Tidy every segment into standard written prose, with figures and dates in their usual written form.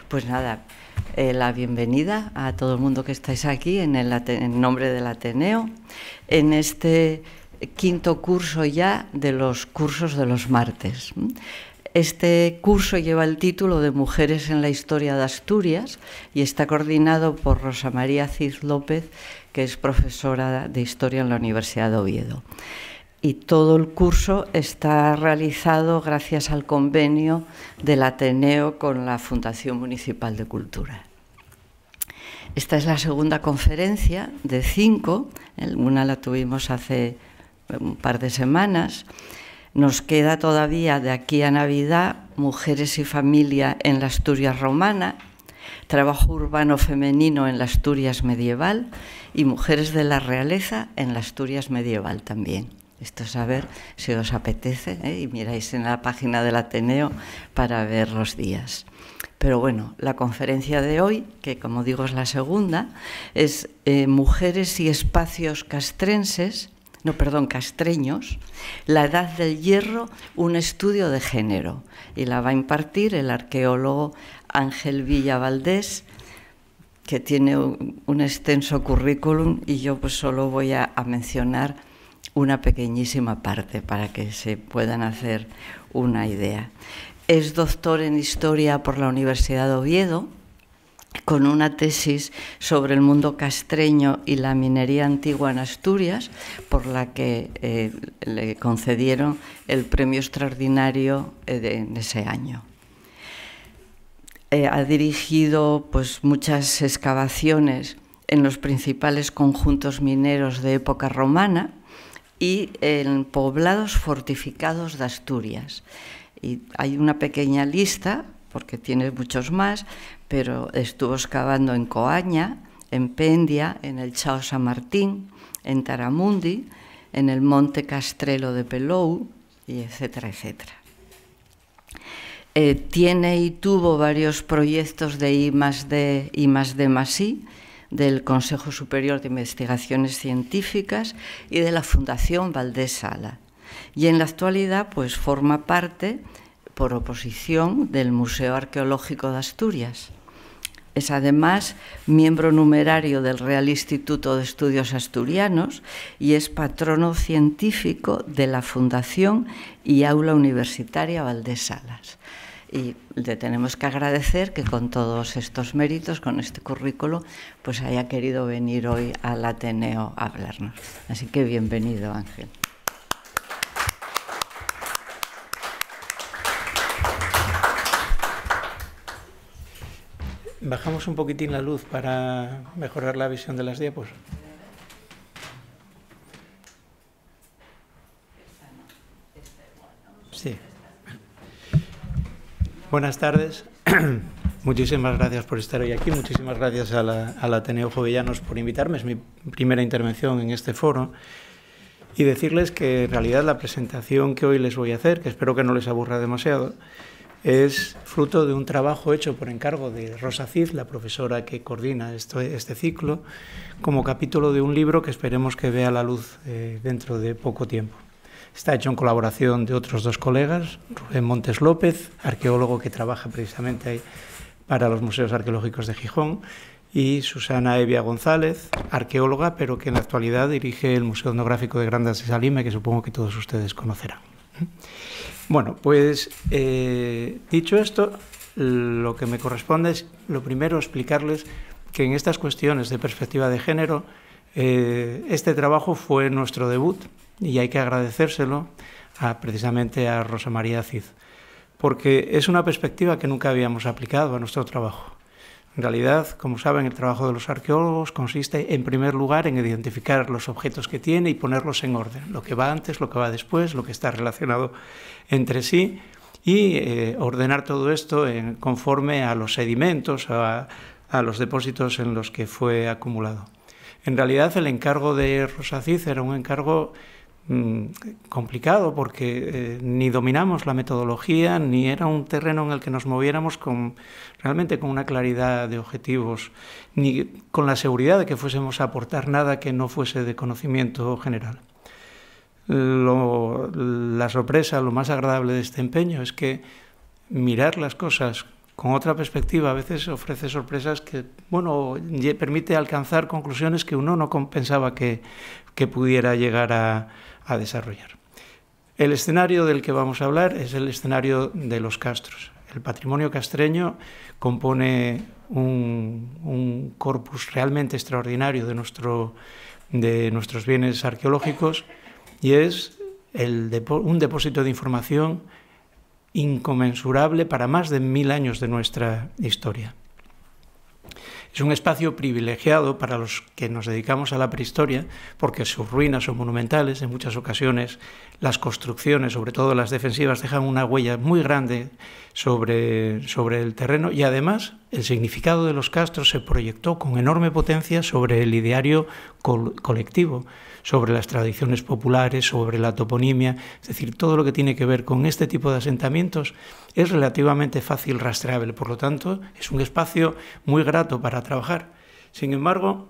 Pues nada, la bienvenida a todo el mundo que estáis aquí en nombre del Ateneo, en este quinto curso ya de los cursos de los martes. Este curso lleva el título de Mujeres en la Historia de Asturias y está coordinado por Rosa María Cid López, que es profesora de Historia en la Universidad de Oviedo. Y todo el curso está realizado gracias al convenio del Ateneo con la Fundación Municipal de Cultura. Esta es la segunda conferencia de 5, una la tuvimos hace un par de semanas. Nos queda todavía de aquí a Navidad Mujeres y Familia en la Asturias romana, Trabajo urbano femenino en la Asturias medieval y Mujeres de la realeza en la Asturias medieval también. Esto es a ver si os apetece, y miráis en la página del Ateneo para ver los días. Pero bueno, la conferencia de hoy, que como digo es la segunda, es Mujeres y espacios castreños, la Edad del Hierro, un estudio de género. Y la va a impartir el arqueólogo Ángel Villa Valdés, que tiene un extenso currículum y yo pues solo voy a mencionar una pequeñísima parte para que se puedan hacer una idea. Es doctor en Historia por la Universidad de Oviedo, con una tesis sobre el mundo castreño y la minería antigua en Asturias, por la que le concedieron el premio extraordinario en ese año. Ha dirigido pues, muchas excavaciones en los principales conjuntos mineros de época romana y en poblados fortificados de Asturias. Y hay una pequeña lista, porque tiene muchos más, pero estuvo excavando en Coaña, en Pendia, en el Chao San Martín, en Taramundi, en el Monte Castrelo de Pelou, y etcétera, etcétera. Tiene y tuvo varios proyectos de I+D+I, del Consejo Superior de Investigaciones Científicas y de la Fundación Valdés Sala. Y en la actualidad pues, forma parte, por oposición, del Museo Arqueológico de Asturias. Es además miembro numerario del Real Instituto de Estudios Asturianos y es patrono científico de la Fundación y Aula Universitaria Valdés Salas. Y le tenemos que agradecer que con todos estos méritos, con este currículo, pues haya querido venir hoy al Ateneo a hablarnos. Así que bienvenido, Ángel. Bajamos un poquitín la luz para mejorar la visión de las diapos. Sí. Buenas tardes. Muchísimas gracias por estar hoy aquí. Muchísimas gracias al Ateneo Jovellanos por invitarme. Es mi primera intervención en este foro. Y decirles que en realidad la presentación que hoy les voy a hacer, que espero que no les aburra demasiado, es fruto de un trabajo hecho por encargo de Rosa Cid, la profesora que coordina este ciclo, como capítulo de un libro que esperemos que vea la luz dentro de poco tiempo. Está hecho en colaboración de otros dos colegas, Rubén Montes López, arqueólogo que trabaja precisamente ahí para los museos arqueológicos de Gijón, y Susana Evia González, arqueóloga, pero que en la actualidad dirige el Museo Etnográfico de Grandas de Salime, que supongo que todos ustedes conocerán. Bueno, pues dicho esto, lo que me corresponde es, lo primero, explicarles que en estas cuestiones de perspectiva de género, este trabajo fue nuestro debut y hay que agradecérselo precisamente a Rosa María Cid, porque es una perspectiva que nunca habíamos aplicado a nuestro trabajo. En realidad, como saben, el trabajo de los arqueólogos consiste, en primer lugar, en identificar los objetos que tiene y ponerlos en orden, lo que va antes, lo que va después, lo que está relacionado entre sí, y ordenar todo esto conforme a los sedimentos, a los depósitos en los que fue acumulado. En realidad el encargo de Rosa Cid era un encargo complicado porque ni dominamos la metodología, ni era un terreno en el que nos moviéramos realmente con una claridad de objetivos, ni con la seguridad de que fuésemos a aportar nada que no fuese de conocimiento general. La sorpresa, lo más agradable de este empeño es que mirar las cosas con otra perspectiva a veces ofrece sorpresas que, bueno, permite alcanzar conclusiones que uno no pensaba que pudiera llegar a desarrollar. El escenario del que vamos a hablar es el escenario de los castros. El patrimonio castreño compone un corpus realmente extraordinario de nuestros bienes arqueológicos y es un depósito de información inconmensurable para más de 1000 años de nuestra historia. Es un espacio privilegiado para los que nos dedicamos a la prehistoria, porque sus ruinas son monumentales. En muchas ocasiones las construcciones, sobre todo las defensivas, dejan una huella muy grande sobre el terreno, y además el significado de los castros se proyectó con enorme potencia sobre el ideario colectivo, sobre las tradiciones populares, sobre la toponimia. Es decir, todo lo que tiene que ver con este tipo de asentamientos es relativamente fácil rastreable, por lo tanto es un espacio muy grato para trabajar. Sin embargo,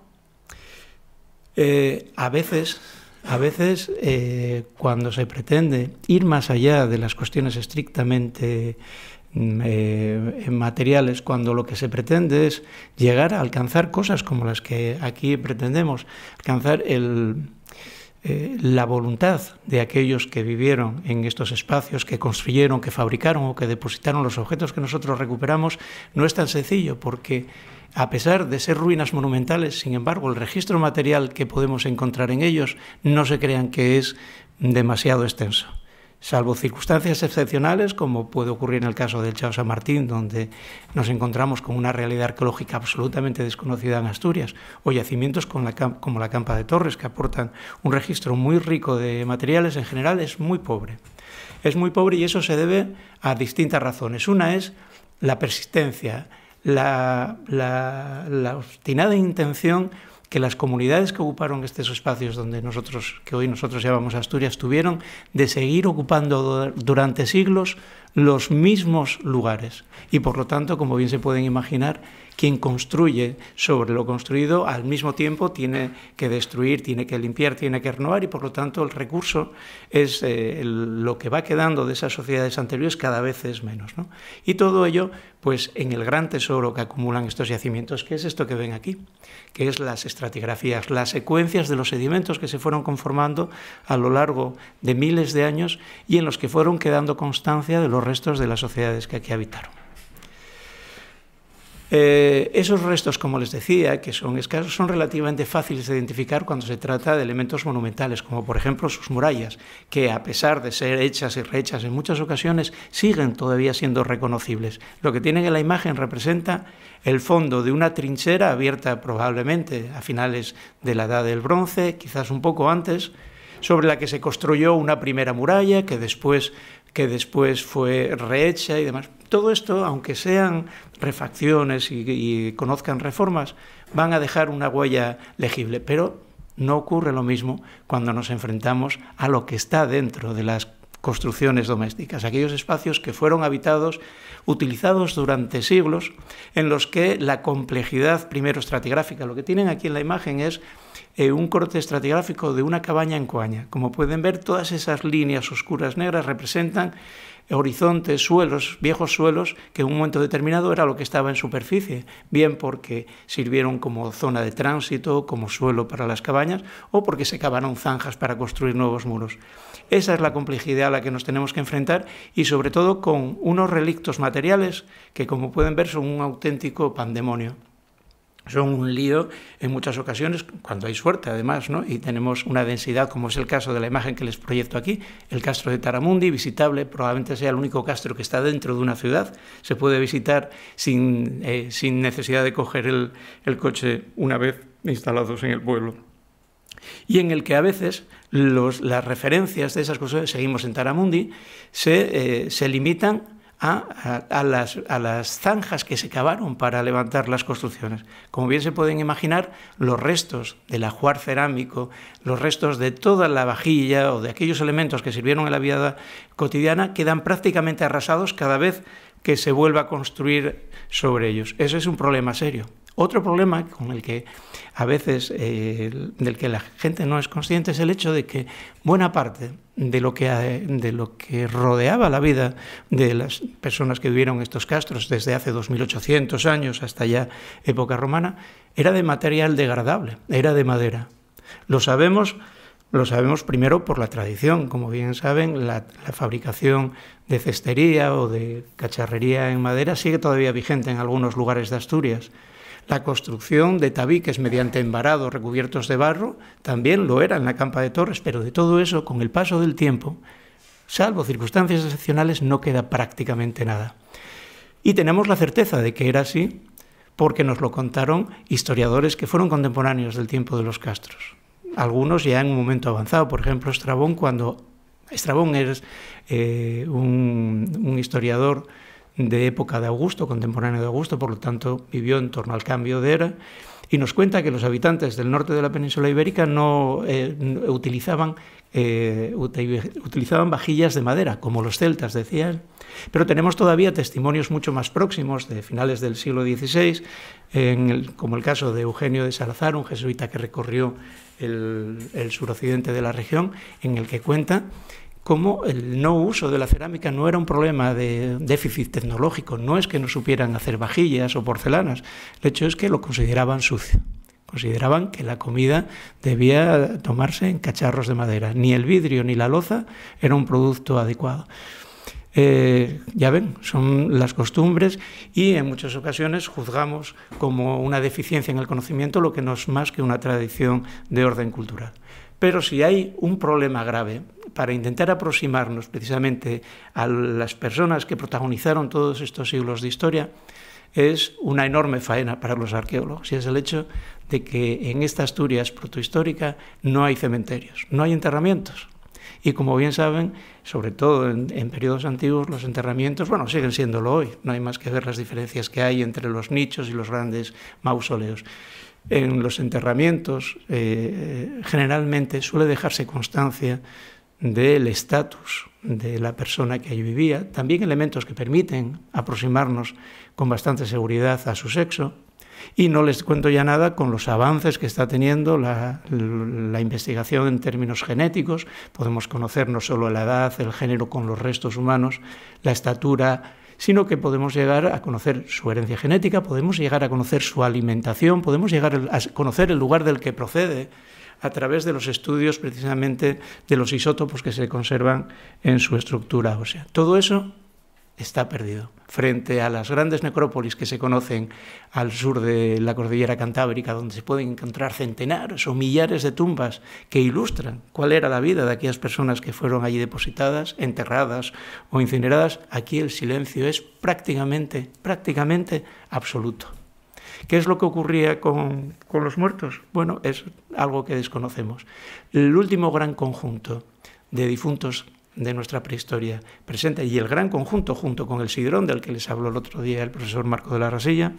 a veces cuando se pretende ir más allá de las cuestiones estrictamente materiales, cuando lo que se pretende es llegar a alcanzar cosas como las que aquí pretendemos, alcanzar la voluntad de aquellos que vivieron en estos espacios, que construyeron, que fabricaron o que depositaron los objetos que nosotros recuperamos, no es tan sencillo, porque a pesar de ser ruinas monumentales, sin embargo, el registro material que podemos encontrar en ellos no se crean que es demasiado extenso. Salvo circunstancias excepcionales, como puede ocurrir en el caso del Chao San Martín, donde nos encontramos con una realidad arqueológica absolutamente desconocida en Asturias, o yacimientos como la Campa de Torres, que aportan un registro muy rico de materiales, en general es muy pobre. Es muy pobre y eso se debe a distintas razones. Una es la persistencia, la obstinada intención que las comunidades que ocuparon estos espacios que hoy nosotros llamamos Asturias tuvieron de seguir ocupando durante siglos los mismos lugares. Y por lo tanto, como bien se pueden imaginar, quien construye sobre lo construido al mismo tiempo tiene que destruir, tiene que limpiar, tiene que renovar, y por lo tanto el recurso es lo que va quedando de esas sociedades anteriores cada vez es menos, ¿no? Y todo ello pues en el gran tesoro que acumulan estos yacimientos, que es esto que ven aquí, que es las estratigrafías, las secuencias de los sedimentos que se fueron conformando a lo largo de miles de años y en los que fueron quedando constancia de los restos de las sociedades que aquí habitaron. Esos restos, como les decía, que son escasos, son relativamente fáciles de identificar cuando se trata de elementos monumentales, como por ejemplo sus murallas, que a pesar de ser hechas y rehechas en muchas ocasiones, siguen todavía siendo reconocibles. Lo que tienen en la imagen representa el fondo de una trinchera abierta probablemente a finales de la Edad del Bronce, quizás un poco antes, sobre la que se construyó una primera muralla que después fue rehecha y demás. Todo esto, aunque sean refacciones y conozcan reformas, van a dejar una huella legible, pero no ocurre lo mismo cuando nos enfrentamos a lo que está dentro de las construcciones domésticas, aquellos espacios que fueron habitados, utilizados durante siglos, en los que la complejidad primero estratigráfica, lo que tienen aquí en la imagen es un corte estratigráfico de una cabaña en Coaña. Como pueden ver, todas esas líneas oscuras negras representan horizontes, suelos, viejos suelos, que en un momento determinado era lo que estaba en superficie, bien porque sirvieron como zona de tránsito, como suelo para las cabañas, o porque se cavaron zanjas para construir nuevos muros. Esa es la complejidad a la que nos tenemos que enfrentar, y sobre todo con unos relictos materiales que, como pueden ver, son un auténtico pandemonio. Son un lío en muchas ocasiones, cuando hay suerte además, ¿no? Y tenemos una densidad, como es el caso de la imagen que les proyecto aquí, el castro de Taramundi, visitable, probablemente sea el único castro que está dentro de una ciudad, se puede visitar sin necesidad de coger el coche una vez instalados en el pueblo. y en el que a veces las referencias de esas cosas, seguimos en Taramundi, se limitan a las zanjas que se cavaron para levantar las construcciones. Como bien se pueden imaginar, los restos del ajuar cerámico, los restos de toda la vajilla o de aquellos elementos que sirvieron en la vida cotidiana quedan prácticamente arrasados cada vez que se vuelva a construir sobre ellos. Eso es un problema serio. Otro problema con el que a veces del que la gente no es consciente es el hecho de que buena parte de lo que rodeaba la vida de las personas que vivieron estos castros desde hace 2800 años hasta ya época romana era de material degradable, era de madera. Lo sabemos primero por la tradición. Como bien saben, la fabricación de cestería o de cacharrería en madera sigue todavía vigente en algunos lugares de Asturias. La construcción de tabiques mediante embarados recubiertos de barro también lo era en la Campa de Torres, pero de todo eso, con el paso del tiempo, salvo circunstancias excepcionales, no queda prácticamente nada. Y tenemos la certeza de que era así porque nos lo contaron historiadores que fueron contemporáneos del tiempo de los castros. Algunos ya en un momento avanzado, por ejemplo, Estrabón es un historiador de época de Augusto, contemporáneo de Augusto, por lo tanto vivió en torno al cambio de era, y nos cuenta que los habitantes del norte de la península ibérica no utilizaban vajillas de madera, como los celtas, decía él. Pero tenemos todavía testimonios mucho más próximos, de finales del siglo XVI, como el caso de Eugenio de Salazar, un jesuita que recorrió el suroccidente de la región, en el que cuenta cómo el no uso de la cerámica no era un problema de déficit tecnológico, no es que no supieran hacer vajillas o porcelanas, el hecho es que lo consideraban sucio, consideraban que la comida debía tomarse en cacharros de madera, ni el vidrio ni la loza era un producto adecuado. Ya ven, son las costumbres y en muchas ocasiones juzgamos como una deficiencia en el conocimiento lo que no es más que una tradición de orden cultural. Pero si hay un problema grave para intentar aproximarnos precisamente a las personas que protagonizaron todos estos siglos de historia, es una enorme faena para los arqueólogos, y es el hecho de que en esta Asturias protohistórica no hay cementerios, no hay enterramientos. Y como bien saben, sobre todo en periodos antiguos, los enterramientos, bueno, siguen siéndolo hoy, no hay más que ver las diferencias que hay entre los nichos y los grandes mausoleos. En los enterramientos generalmente suele dejarse constancia del estatus de la persona que allí vivía, también elementos que permiten aproximarnos con bastante seguridad a su sexo, y no les cuento ya nada con los avances que está teniendo la investigación en términos genéticos. Podemos conocer no solo la edad, el género con los restos humanos, la estatura, sino que podemos llegar a conocer su herencia genética, podemos llegar a conocer su alimentación, podemos llegar a conocer el lugar del que procede a través de los estudios precisamente de los isótopos que se conservan en su estructura ósea. Todo eso está perdido. Frente a las grandes necrópolis que se conocen al sur de la cordillera cantábrica, donde se pueden encontrar centenares o millares de tumbas que ilustran cuál era la vida de aquellas personas que fueron allí depositadas, enterradas o incineradas, aquí el silencio es prácticamente absoluto. ¿Qué es lo que ocurría con los muertos? Bueno, es algo que desconocemos. El último gran conjunto de difuntos de nuestra prehistoria presente, y el gran conjunto junto con el Sidrón, del que les habló el otro día el profesor Marco de la Rasilla,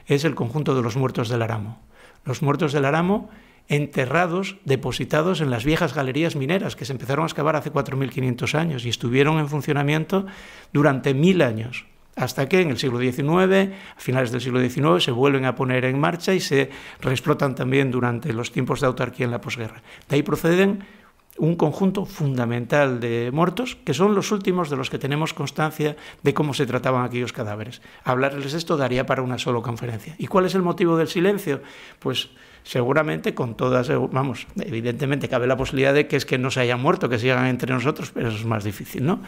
es el conjunto de los muertos del Aramo. Los muertos del Aramo enterrados, depositados en las viejas galerías mineras que se empezaron a excavar hace 4.500 años y estuvieron en funcionamiento durante 1.000 años, hasta que en el siglo XIX, a finales del siglo XIX, se vuelven a poner en marcha y se reexplotan también durante los tiempos de autarquía en la posguerra. De ahí proceden un conjunto fundamental de muertos, que son los últimos de los que tenemos constancia de cómo se trataban aquellos cadáveres. Hablarles de esto daría para una sola conferencia. ¿Y cuál es el motivo del silencio? Pues seguramente con todas, evidentemente cabe la posibilidad de que es que no se hayan muerto, que sigan entre nosotros, pero eso es más difícil, ¿no?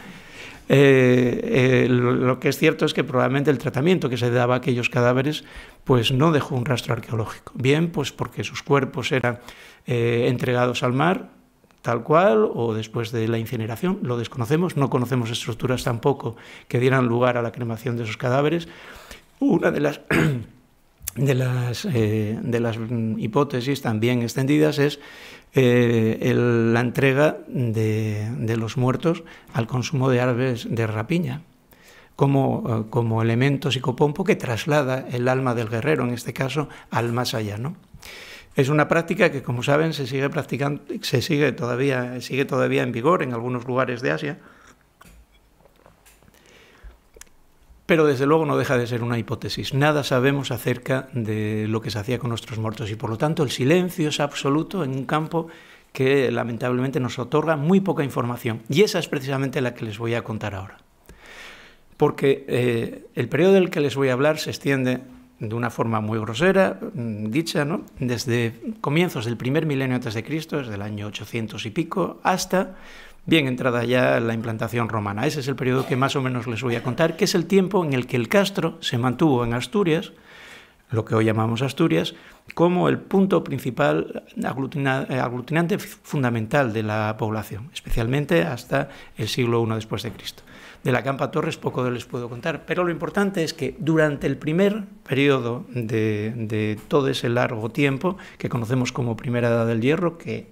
Lo que es cierto es que probablemente el tratamiento que se daba a aquellos cadáveres pues no dejó un rastro arqueológico. Bien, pues porque sus cuerpos eran entregados al mar, tal cual, o después de la incineración, lo desconocemos, no conocemos estructuras tampoco que dieran lugar a la cremación de esos cadáveres. Una de las de las hipótesis también extendidas es la entrega de los muertos al consumo de aves de rapiña, como elemento psicopompo que traslada el alma del guerrero, en este caso, al más allá, ¿no? Es una práctica que, como saben, sigue todavía en vigor en algunos lugares de Asia, pero desde luego no deja de ser una hipótesis. Nada sabemos acerca de lo que se hacía con nuestros muertos y, por lo tanto, el silencio es absoluto en un campo que lamentablemente nos otorga muy poca información. Y esa es precisamente la que les voy a contar ahora. Porque el periodo del que les voy a hablar se extiende de una forma muy grosera, dicha, ¿no?, desde comienzos del primer milenio antes de Cristo, desde el año 800 y pico, hasta bien entrada ya la implantación romana. Ese es el periodo que más o menos les voy a contar, que es el tiempo en el que el castro se mantuvo en Asturias, lo que hoy llamamos Asturias, como el punto principal aglutinante fundamental de la población, especialmente hasta el siglo I después de Cristo. De la Campa Torres poco les puedo contar, pero lo importante es que durante el primer periodo de todo ese largo tiempo, que conocemos como Primera Edad del Hierro, que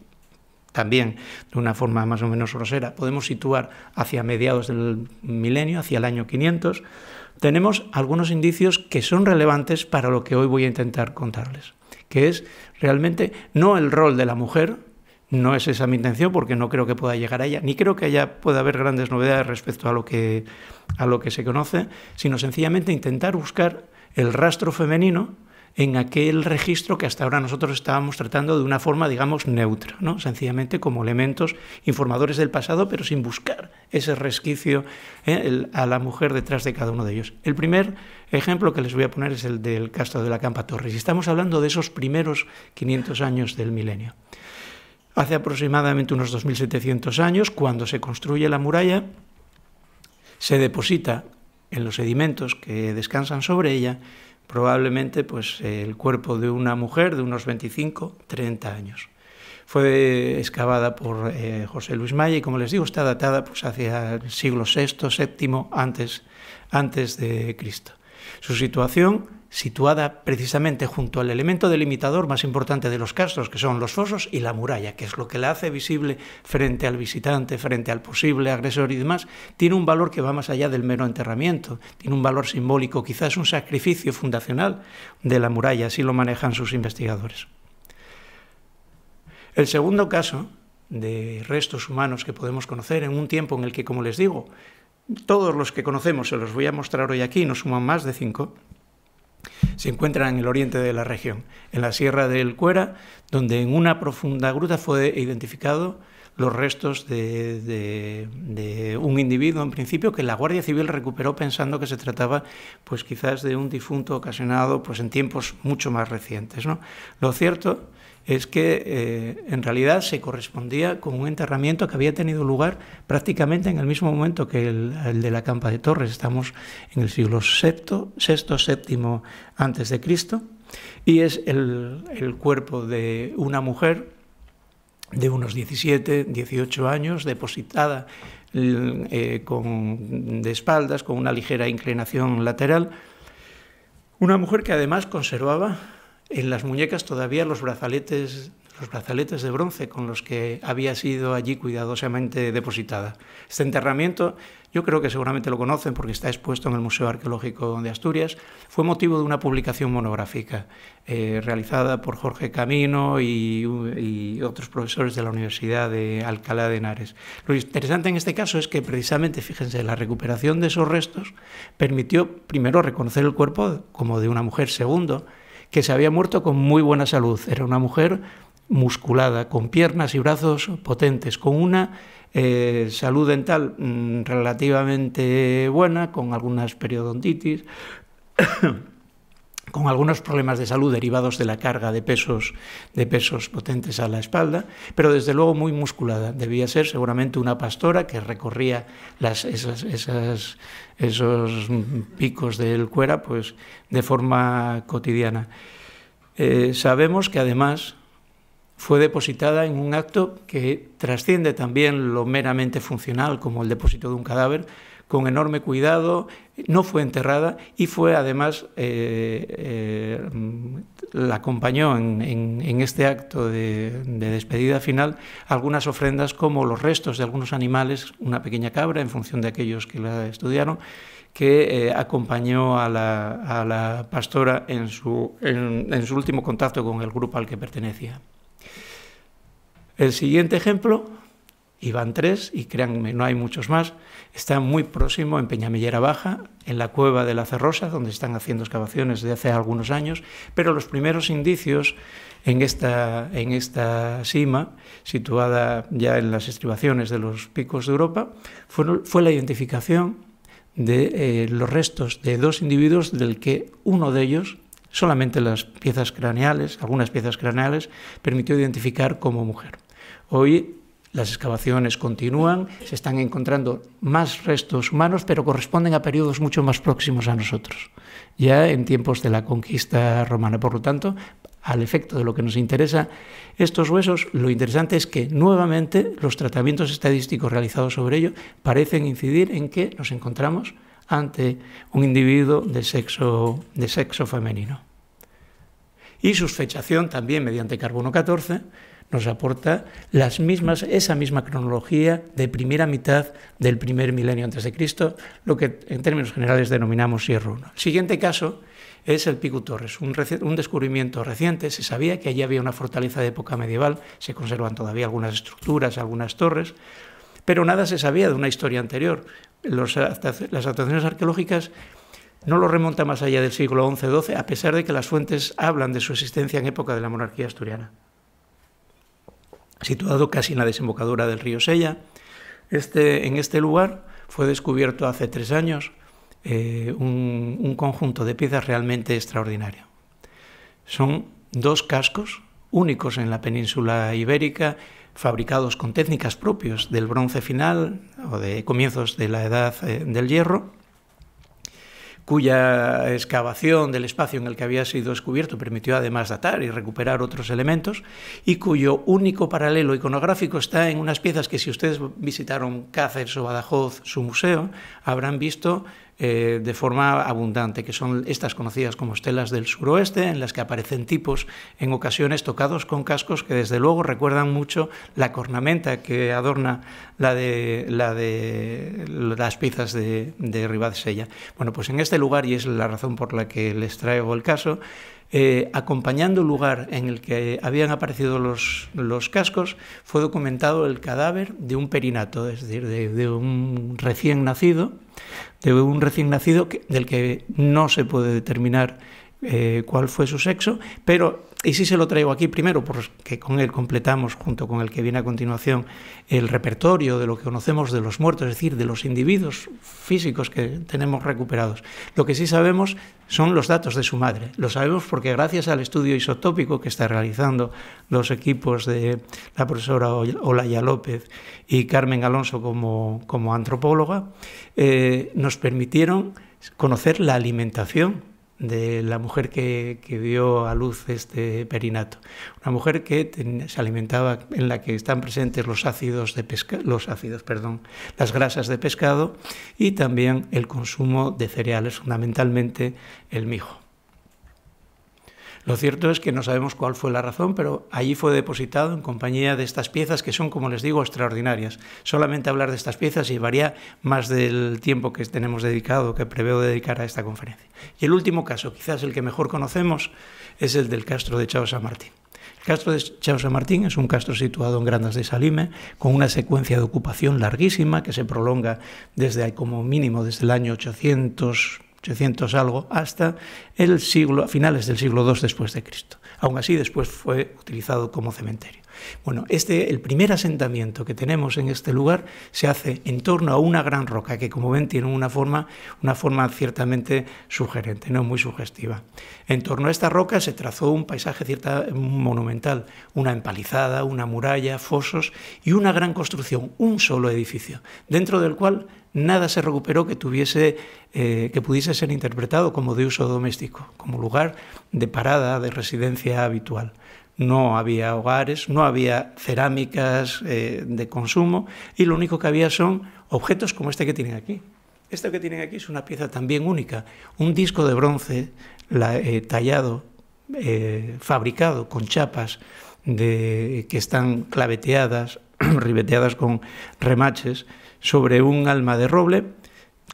también de una forma más o menos grosera podemos situar hacia mediados del milenio, hacia el año 500, tenemos algunos indicios que son relevantes para lo que hoy voy a intentar contarles, que es realmente no el rol de la mujer. No es esa mi intención, porque no creo que pueda llegar a ella, ni creo que pueda haber grandes novedades respecto a lo que se conoce, sino sencillamente intentar buscar el rastro femenino en aquel registro que hasta ahora nosotros estábamos tratando de una forma, digamos, neutra, ¿no? Sencillamente como elementos informadores del pasado, pero sin buscar ese resquicio a la mujer detrás de cada uno de ellos. El primer ejemplo que les voy a poner es el del castro de la Campa Torres, y estamos hablando de esos primeros 500 años del milenio. Hace aproximadamente unos 2700 años, cuando se construye la muralla, se deposita en los sedimentos que descansan sobre ella probablemente pues, el cuerpo de una mujer de unos 25-30 años. Fue excavada por José Luis Maya y, como les digo, está datada pues, hacia el siglo VI, VII antes de Cristo. Su situación, situada precisamente junto al elemento delimitador más importante de los castros, que son los fosos y la muralla, que es lo que la hace visible frente al visitante, frente al posible agresor y demás, tiene un valor que va más allá del mero enterramiento, tiene un valor simbólico, quizás un sacrificio fundacional de la muralla, así lo manejan sus investigadores. El segundo caso de restos humanos que podemos conocer en un tiempo en el que, como les digo, todos los que conocemos, se los voy a mostrar hoy aquí, no suman más de 5, se encuentran en el oriente de la región, en la Sierra del Cuera, donde en una profunda gruta fue identificado los restos de un individuo, en principio, que la Guardia Civil recuperó pensando que se trataba, pues quizás de un difunto ocasionado pues, en tiempos mucho más recientes, ¿no? Lo cierto es que en realidad se correspondía con un enterramiento que había tenido lugar prácticamente en el mismo momento que el de la Campa de Torres. Estamos en el siglo VI antes de Cristo, y es el cuerpo de una mujer de unos 17, 18 años, depositada de espaldas, con una ligera inclinación lateral. Una mujer que además conservaba en las muñecas todavía los brazaletes de bronce con los que había sido allí cuidadosamente depositada. Este enterramiento, yo creo que seguramente lo conocen porque está expuesto en el Museo Arqueológico de Asturias, fue motivo de una publicación monográfica realizada por Jorge Camino y otros profesores de la Universidad de Alcalá de Henares. Lo interesante en este caso es que precisamente, fíjense, la recuperación de esos restos permitió primero reconocer el cuerpo como de una mujer, segundo, que se había muerto con muy buena salud. Era una mujer musculada, con piernas y brazos potentes, con una salud dental relativamente buena, con algunas periodontitis, con algunos problemas de salud derivados de la carga de pesos potentes a la espalda, pero desde luego muy musculada. Debía ser seguramente una pastora que recorría esos picos del Cuera pues, de forma cotidiana. Sabemos que además fue depositada en un acto que trasciende también lo meramente funcional, como el depósito de un cadáver, con enorme cuidado, no fue enterrada y fue además, la acompañó en este acto de despedida final algunas ofrendas como los restos de algunos animales, una pequeña cabra, en función de aquellos que la estudiaron, que acompañó a la pastora en su último contacto con el grupo al que pertenecía. El siguiente ejemplo, y van 3, y créanme, no hay muchos más, está muy próximo en Peñamellera Baja, en la cueva de la Cerrosa, donde están haciendo excavaciones desde hace algunos años, pero los primeros indicios en esta cima, situada ya en las estribaciones de los picos de Europa, fue la identificación de los restos de 2 individuos, del que uno de ellos, solamente las piezas craneales, algunas piezas craneales, permitió identificar como mujer. Hoy las excavaciones continúan, se están encontrando más restos humanos, pero corresponden a periodos mucho más próximos a nosotros, ya en tiempos de la conquista romana. Por lo tanto, al efecto de lo que nos interesa estos huesos, lo interesante es que nuevamente los tratamientos estadísticos realizados sobre ello parecen incidir en que nos encontramos ante un individuo de sexo femenino. Y su fechación también mediante carbono 14 nos aporta esa misma cronología de primera mitad del primer milenio antes de Cristo, lo que en términos generales denominamos Sierra 1. El siguiente caso es el Pico Torres, un descubrimiento reciente. Se sabía que allí había una fortaleza de época medieval, se conservan todavía algunas estructuras, algunas torres, pero nada se sabía de una historia anterior. Las actuaciones arqueológicas no lo remontan más allá del siglo XI-XII, a pesar de que las fuentes hablan de su existencia en época de la monarquía asturiana. Situado casi en la desembocadura del río Sella, en este lugar fue descubierto hace 3 años un conjunto de piezas realmente extraordinario. Son 2 cascos únicos en la península ibérica, fabricados con técnicas propias del bronce final o de comienzos de la edad del hierro, cuya excavación del espacio en el que había sido descubierto permitió además datar y recuperar otros elementos, y cuyo único paralelo iconográfico está en unas piezas que, si ustedes visitaron Cáceres o Badajoz, su museo, habrán visto de forma abundante, que son estas conocidas como estelas del suroeste, en las que aparecen tipos en ocasiones tocados con cascos que desde luego recuerdan mucho la cornamenta que adorna la de las piezas de Ribadesella. Bueno, pues en este lugar, y es la razón por la que les traigo el caso, acompañando el lugar en el que habían aparecido los cascos, fue documentado el cadáver de un perinato, es decir, de un recién nacido, del que no se puede determinar cuál fue su sexo, pero, y sí se lo traigo aquí primero, porque con él completamos, junto con el que viene a continuación, el repertorio de lo que conocemos de los muertos, es decir, de los individuos físicos que tenemos recuperados. Lo que sí sabemos son los datos de su madre. Lo sabemos porque, gracias al estudio isotópico que está realizando los equipos de la profesora Olaya López y Carmen Alonso como antropóloga, nos permitieron conocer la alimentación de la mujer que dio a luz este perinato. Una mujer que se alimentaba, en la que están presentes las grasas de pescado y también el consumo de cereales, fundamentalmente el mijo. Lo cierto es que no sabemos cuál fue la razón, pero allí fue depositado en compañía de estas piezas que son, como les digo, extraordinarias. Solamente hablar de estas piezas llevaría más del tiempo que tenemos dedicado, que preveo dedicar a esta conferencia. Y el último caso, quizás el que mejor conocemos, es el del castro de Chao San Martín. El castro de Chao San Martín es un castro situado en Grandas de Salime, con una secuencia de ocupación larguísima que se prolonga como mínimo desde el año 800 algo, hasta finales del siglo II después de Cristo. Aún así, después fue utilizado como cementerio. Bueno, el primer asentamiento que tenemos en este lugar se hace en torno a una gran roca que, como ven, tiene una forma ciertamente sugerente, no muy sugestiva. En torno a esta roca se trazó un paisaje monumental, una empalizada, una muralla, fosos y una gran construcción, un solo edificio, dentro del cual nada se recuperó que pudiese ser interpretado como de uso doméstico, como lugar de parada, de residencia habitual. No había hogares, no había cerámicas de consumo, y lo único que había son objetos como este que tienen aquí. Esto que tienen aquí es una pieza también única, un disco de bronce tallado, fabricado con chapas que están claveteadas, ribeteadas con remaches, sobre un alma de roble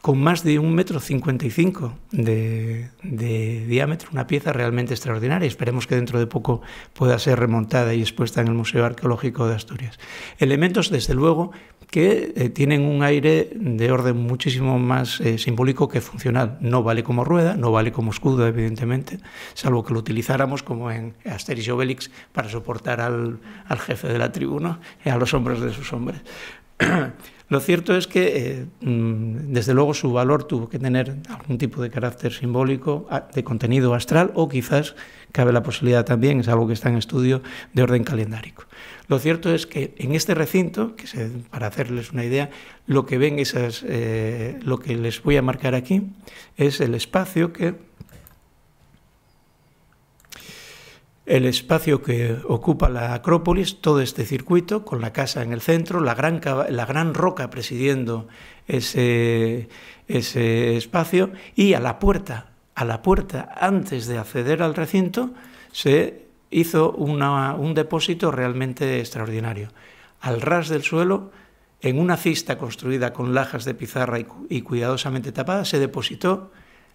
con más de 1,55 m de diámetro, una pieza realmente extraordinaria. Esperemos que dentro de poco pueda ser remontada y expuesta en el Museo Arqueológico de Asturias. Elementos, desde luego, que tienen un aire de orden muchísimo más simbólico que funcional. No vale como rueda, no vale como escudo, evidentemente, salvo que lo utilizáramos como en Asterix y Obelix para soportar al jefe de la tribu, ¿no? Y a los hombres de sus hombres. Lo cierto es que, desde luego, su valor tuvo que tener algún tipo de carácter simbólico, de contenido astral, o quizás cabe la posibilidad también, es algo que está en estudio, de orden calendárico. Lo cierto es que en este recinto, para hacerles una idea, lo que ven lo que les voy a marcar aquí es el espacio que ocupa la Acrópolis, todo este circuito, con la casa en el centro, la gran roca presidiendo ese espacio, y a la puerta, antes de acceder al recinto, se hizo un depósito realmente extraordinario. Al ras del suelo, en una cista construida con lajas de pizarra y cuidadosamente tapada, se depositó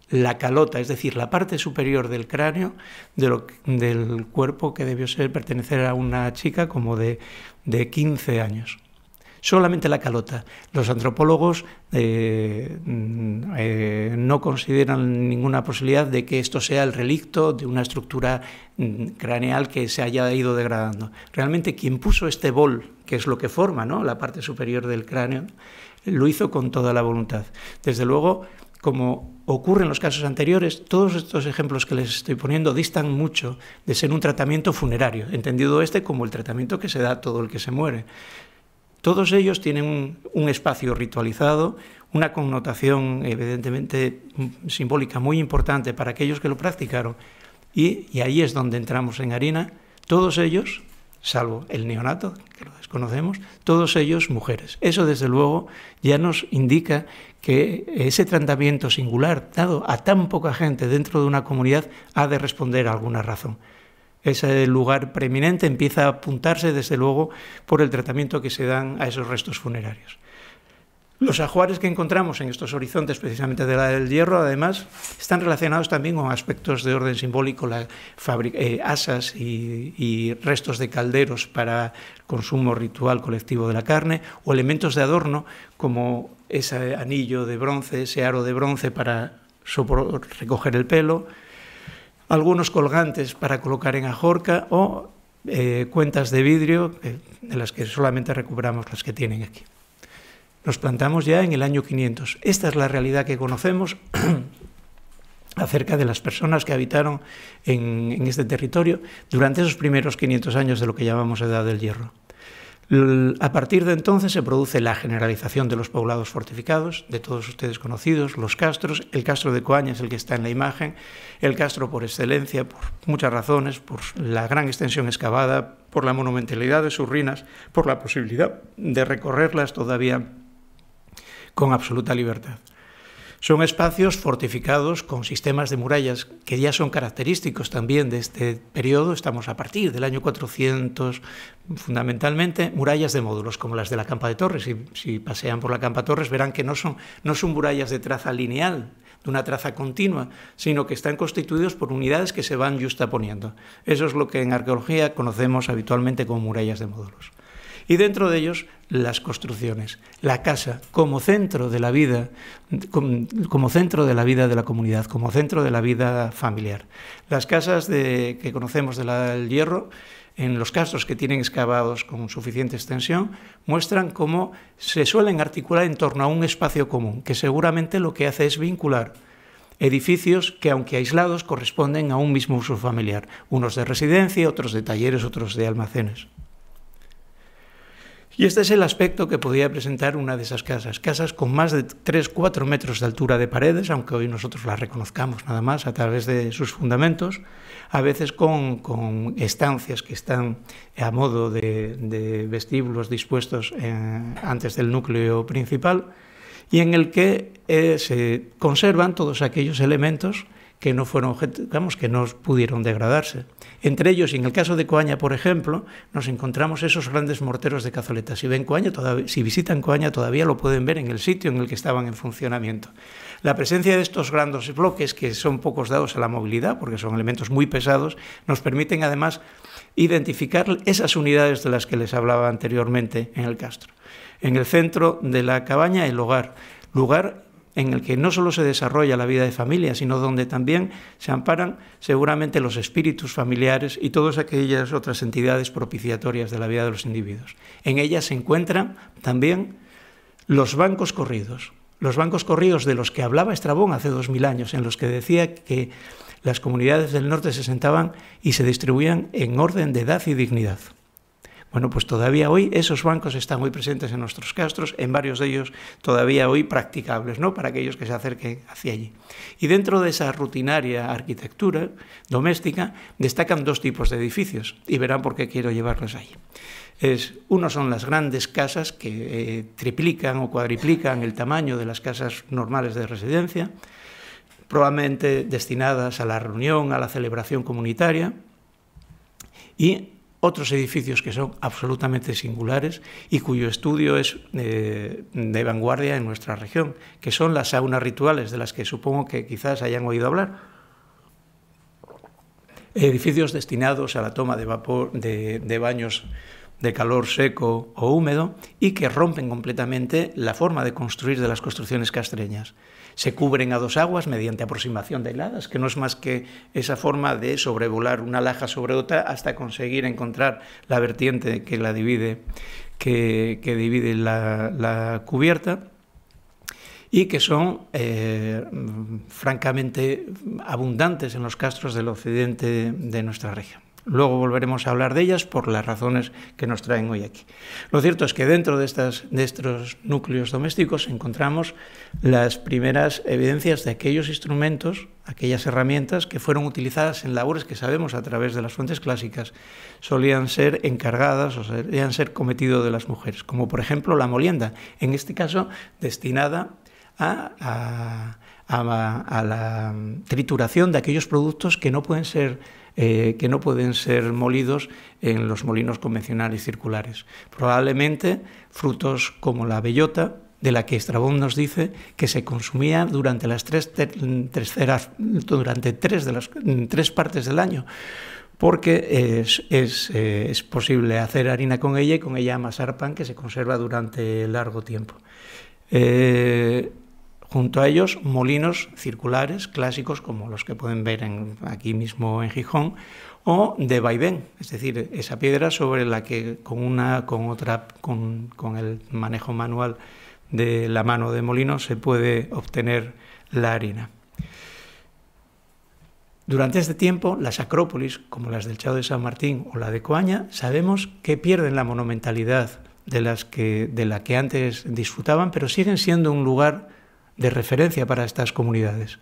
la calota, es decir, la parte superior del cráneo del cuerpo que debió pertenecer a una chica como de 15 años. Solamente la calota. Los antropólogos no consideran ninguna posibilidad de que esto sea el relicto de una estructura craneal que se haya ido degradando. Realmente quien puso este bol, que es lo que forma, ¿no?, la parte superior del cráneo, lo hizo con toda la voluntad. Desde luego, como ocurre en los casos anteriores, todos estos ejemplos que les estoy poniendo distan mucho de ser un tratamiento funerario, entendido como el tratamiento que se da a todo el que se muere. Todos ellos tienen un espacio ritualizado, una connotación evidentemente simbólica muy importante para aquellos que lo practicaron, y ahí es donde entramos en harina. Todos ellos, salvo el neonato, que lo desconocemos, todos ellos mujeres. Eso, desde luego, ya nos indica que ese tratamiento singular, dado a tan poca gente dentro de una comunidad, ha de responder a alguna razón. Ese lugar preeminente empieza a apuntarse, desde luego, por el tratamiento que se dan a esos restos funerarios. Los ajuares que encontramos en estos horizontes, precisamente de la del Hierro, además, están relacionados también con aspectos de orden simbólico, asas y restos de calderos para consumo ritual colectivo de la carne, o elementos de adorno como ese anillo de bronce, ese aro de bronce para recoger el pelo, algunos colgantes para colocar en ajorca, o cuentas de vidrio, de las que solamente recuperamos las que tienen aquí. Nos plantamos ya en el año 500. Esta es la realidad que conocemos acerca de las personas que habitaron en este territorio durante esos primeros 500 años de lo que llamamos Edad del Hierro. A partir de entonces se produce la generalización de los poblados fortificados, de todos ustedes conocidos, los castros. El castro de Coaña es el que está en la imagen, el castro por excelencia, por muchas razones, por la gran extensión excavada, por la monumentalidad de sus ruinas, por la posibilidad de recorrerlas todavía con absoluta libertad. Son espacios fortificados con sistemas de murallas que ya son característicos también de este periodo. Estamos a partir del año 400, fundamentalmente, murallas de módulos, como las de la Campa de Torres. Si pasean por la Campa Torres verán que no son murallas de traza lineal, de una traza continua, sino que están constituidos por unidades que se van justaponiendo. Eso es lo que en arqueología conocemos habitualmente como murallas de módulos. Y dentro de ellos, las construcciones, la casa como centro de la vida, como centro de la vida de la comunidad, como centro de la vida familiar. Las casas que conocemos del Hierro, en los castros que tienen excavados con suficiente extensión, muestran cómo se suelen articular en torno a un espacio común, que seguramente lo que hace es vincular edificios que, aunque aislados, corresponden a un mismo uso familiar, unos de residencia, otros de talleres, otros de almacenes. Y este es el aspecto que podía presentar una de esas casas con más de 3-4 metros de altura de paredes, aunque hoy nosotros las reconozcamos nada más a través de sus fundamentos, a veces con estancias que están a modo de vestíbulos dispuestos antes del núcleo principal, y en el que se conservan todos aquellos elementos que no fueron que no pudieron degradarse. Entre ellos, y en el caso de Coaña, por ejemplo, nos encontramos esos grandes morteros de Cazoleta. Si visitan Coaña, todavía lo pueden ver en el sitio en el que estaban en funcionamiento. La presencia de estos grandes bloques, que son pocos dados a la movilidad, porque son elementos muy pesados, nos permiten además identificar esas unidades de las que les hablaba anteriormente en el castro. En el centro de la cabaña, el hogar, lugar en el que no solo se desarrolla la vida de familia, sino donde también se amparan seguramente los espíritus familiares y todas aquellas otras entidades propiciatorias de la vida de los individuos. En ellas se encuentran también los bancos corridos de los que hablaba Estrabón hace 2000 años, en los que decía que las comunidades del norte se sentaban y se distribuían en orden de edad y dignidad. Bueno, pues todavía hoy esos bancos están muy presentes en nuestros castros, en varios de ellos todavía hoy practicables, ¿no?, para aquellos que se acerquen hacia allí. Y dentro de esa rutinaria arquitectura doméstica destacan dos tipos de edificios, y verán por qué quiero llevarlos allí. Uno son las grandes casas que triplican o cuadriplican el tamaño de las casas normales de residencia, probablemente destinadas a la reunión, a la celebración comunitaria, y otros edificios que son absolutamente singulares y cuyo estudio es de vanguardia en nuestra región, que son las saunas rituales, de las que supongo que quizás hayan oído hablar. Edificios destinados a la toma de vapor, de baños de calor seco o húmedo, y que rompen completamente la forma de construir de las construcciones castreñas. Se cubren a dos aguas mediante aproximación de hiladas, que no es más que esa forma de sobrevolar una laja sobre otra hasta conseguir encontrar la vertiente que la divide, que divide la cubierta, y que son francamente abundantes en los castros del occidente de nuestra región. Luego volveremos a hablar de ellas por las razones que nos traen hoy aquí. Lo cierto es que dentro de estos núcleos domésticos encontramos las primeras evidencias de aquellos instrumentos, aquellas herramientas que fueron utilizadas en labores que sabemos a través de las fuentes clásicas solían ser encargadas o solían ser cometido de las mujeres, como por ejemplo la molienda, en este caso destinada a la trituración de aquellos productos que no pueden ser molidos en los molinos convencionales circulares. Probablemente frutos como la bellota, de la que Estrabón nos dice que se consumía durante tres partes del año, porque es posible hacer harina con ella y con ella amasar pan que se conserva durante largo tiempo. Junto a ellos, molinos circulares clásicos como los que pueden ver aquí mismo en Gijón, o de vaivén, es decir, esa piedra sobre la que con el manejo manual de la mano de molino se puede obtener la harina. Durante este tiempo, las acrópolis, como las del Chao de San Martín o la de Coaña, sabemos que pierden la monumentalidad de la que antes disfrutaban, pero siguen siendo un lugar de referencia para estas comunidades.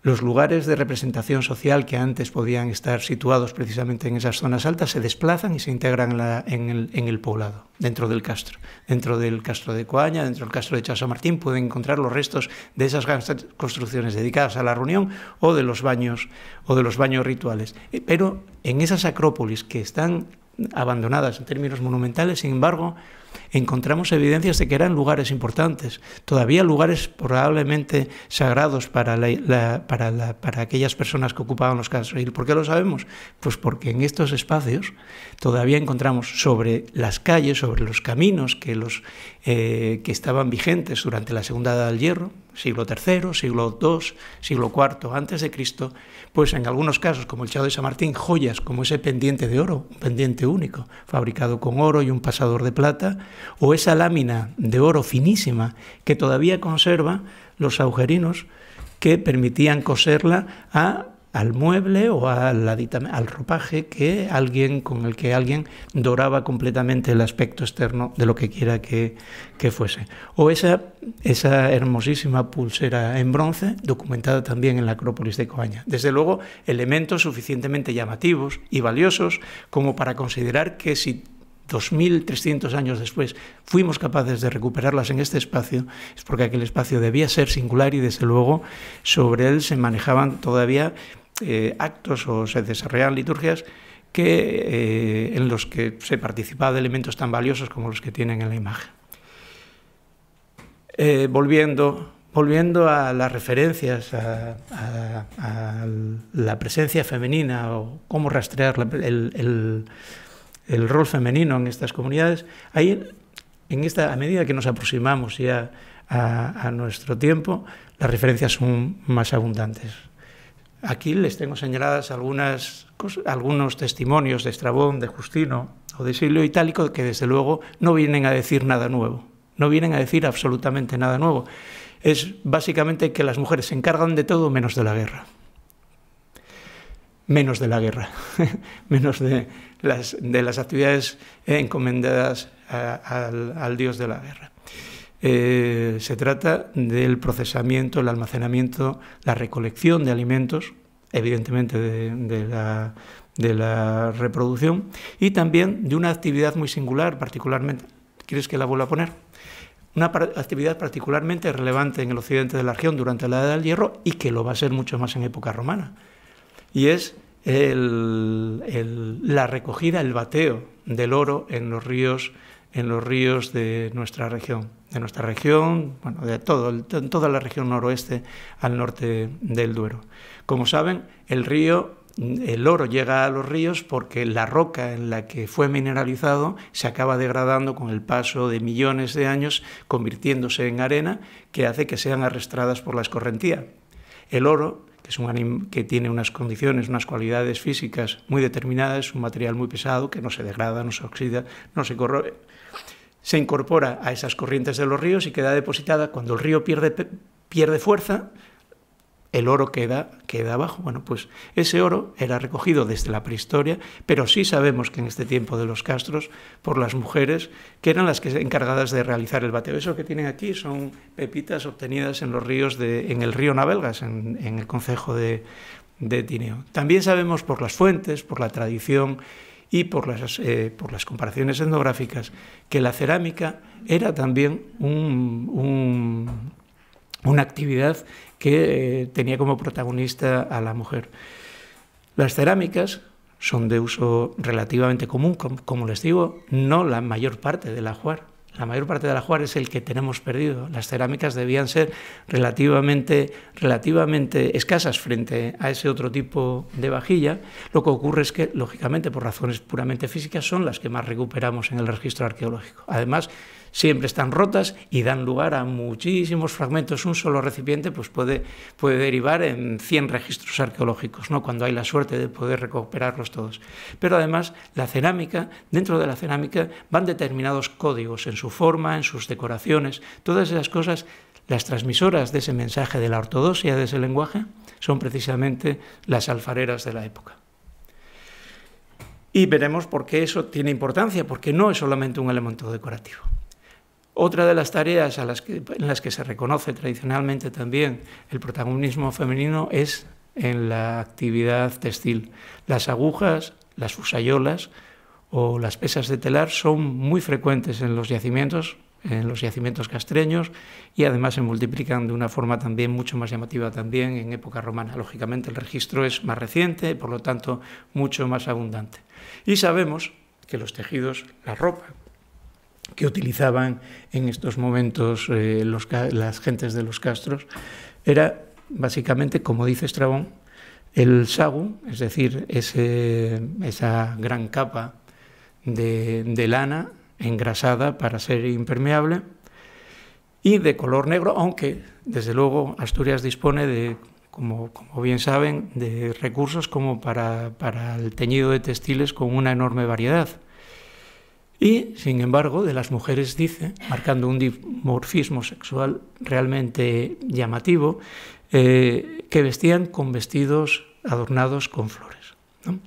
Los lugares de representación social que antes podían estar situados precisamente en esas zonas altas se desplazan y se integran en el poblado, dentro del castro. Dentro del castro de Coaña, dentro del castro de Chao San Martín, pueden encontrar los restos de esas grandes construcciones dedicadas a la reunión o de los baños rituales. Pero en esas acrópolis que están abandonadas en términos monumentales, sin embargo, encontramos evidencias de que eran lugares importantes, todavía lugares probablemente sagrados para aquellas personas que ocupaban los castros. ¿Y por qué lo sabemos? Pues porque en estos espacios todavía encontramos sobre las calles, sobre los caminos que estaban vigentes durante la Segunda Edad del Hierro, siglo III, siglo II, siglo IV antes de Cristo, pues en algunos casos, como el Chao de San Martín, joyas como ese pendiente de oro, un pendiente único, fabricado con oro y un pasador de plata, o esa lámina de oro finísima que todavía conserva los agujerinos que permitían coserla al mueble o al ropaje con el que alguien doraba completamente el aspecto externo de lo que quiera que fuese. O esa hermosísima pulsera en bronce, documentada también en la Acrópolis de Coaña. Desde luego, elementos suficientemente llamativos y valiosos como para considerar que si 2.300 años después fuimos capaces de recuperarlas en este espacio, es porque aquel espacio debía ser singular y desde luego sobre él se manejaban todavía actos o se desarrollaban liturgias en los que se participaba de elementos tan valiosos como los que tienen en la imagen. Volviendo a las referencias a la presencia femenina o cómo rastrear el rol femenino en estas comunidades, ahí, a medida que nos aproximamos ya a nuestro tiempo, las referencias son más abundantes. Aquí les tengo señaladas algunos testimonios de Estrabón, de Justino o de Silio Itálico que desde luego no vienen a decir nada nuevo, no vienen a decir absolutamente nada nuevo. Es básicamente que las mujeres se encargan de todo menos de la guerra. Menos de la guerra, menos de las actividades encomendadas al dios de la guerra. Se trata del procesamiento, el almacenamiento, la recolección de alimentos, evidentemente de la reproducción, y también de una actividad muy singular, particularmente. ¿Quieres que la vuelva a poner? Una actividad particularmente relevante en el occidente de la región durante la Edad del Hierro y que lo va a ser mucho más en época romana. Y es la recogida, el bateo del oro en los ríos de nuestra región. Bueno, de toda la región noroeste al norte del Duero. Como saben, el oro llega a los ríos porque la roca en la que fue mineralizado se acaba degradando con el paso de millones de años, convirtiéndose en arena que hace que sean arrastradas por la escorrentía. El oro, que tiene unas condiciones, unas cualidades físicas muy determinadas, es un material muy pesado que no se degrada, no se oxida, no se corroe, se incorpora a esas corrientes de los ríos y queda depositada. Cuando el río pierde fuerza, el oro queda abajo. Bueno, pues ese oro era recogido desde la prehistoria, pero sí sabemos que en este tiempo de los castros, por las mujeres, que eran las encargadas de realizar el bateo. Eso que tienen aquí son pepitas obtenidas en los ríos en el río Navelgas, en el concejo de Tineo. También sabemos por las fuentes, por la tradición y por las comparaciones etnográficas, que la cerámica era también una actividad que tenía como protagonista a la mujer. Las cerámicas son de uso relativamente común, como les digo, no la mayor parte del ajuar. La mayor parte del ajuar es el que tenemos perdido. Las cerámicas debían ser relativamente escasas frente a ese otro tipo de vajilla. Lo que ocurre es que, lógicamente, por razones puramente físicas, son las que más recuperamos en el registro arqueológico. Además, siempre están rotas y dan lugar a muchísimos fragmentos. Un solo recipiente pues puede derivar en 100 registros arqueológicos, ¿no?, cuando hay la suerte de poder recuperarlos todos. Pero además, dentro de la cerámica van determinados códigos en su forma, en sus decoraciones. Todas esas cosas, las transmisoras de ese mensaje de la ortodoxia de ese lenguaje, son precisamente las alfareras de la época. Y veremos por qué eso tiene importancia, porque no es solamente un elemento decorativo. Otra de las tareas en las que se reconoce tradicionalmente también el protagonismo femenino es en la actividad textil. Las agujas, las fusayolas o las pesas de telar son muy frecuentes en los yacimientos castreños, y además se multiplican de una forma también mucho más llamativa también en época romana. Lógicamente el registro es más reciente, por lo tanto mucho más abundante. Y sabemos que los tejidos, la ropa que utilizaban en estos momentos las gentes de los castros, era básicamente, como dice Estrabón, el sagu, es decir, esa gran capa de lana engrasada para ser impermeable y de color negro, aunque desde luego Asturias dispone de, como bien saben, de recursos como para el teñido de textiles con una enorme variedad. Y, sin embargo, de las mujeres dice, marcando un dimorfismo sexual realmente llamativo, que vestían con vestidos adornados con flores, ¿no?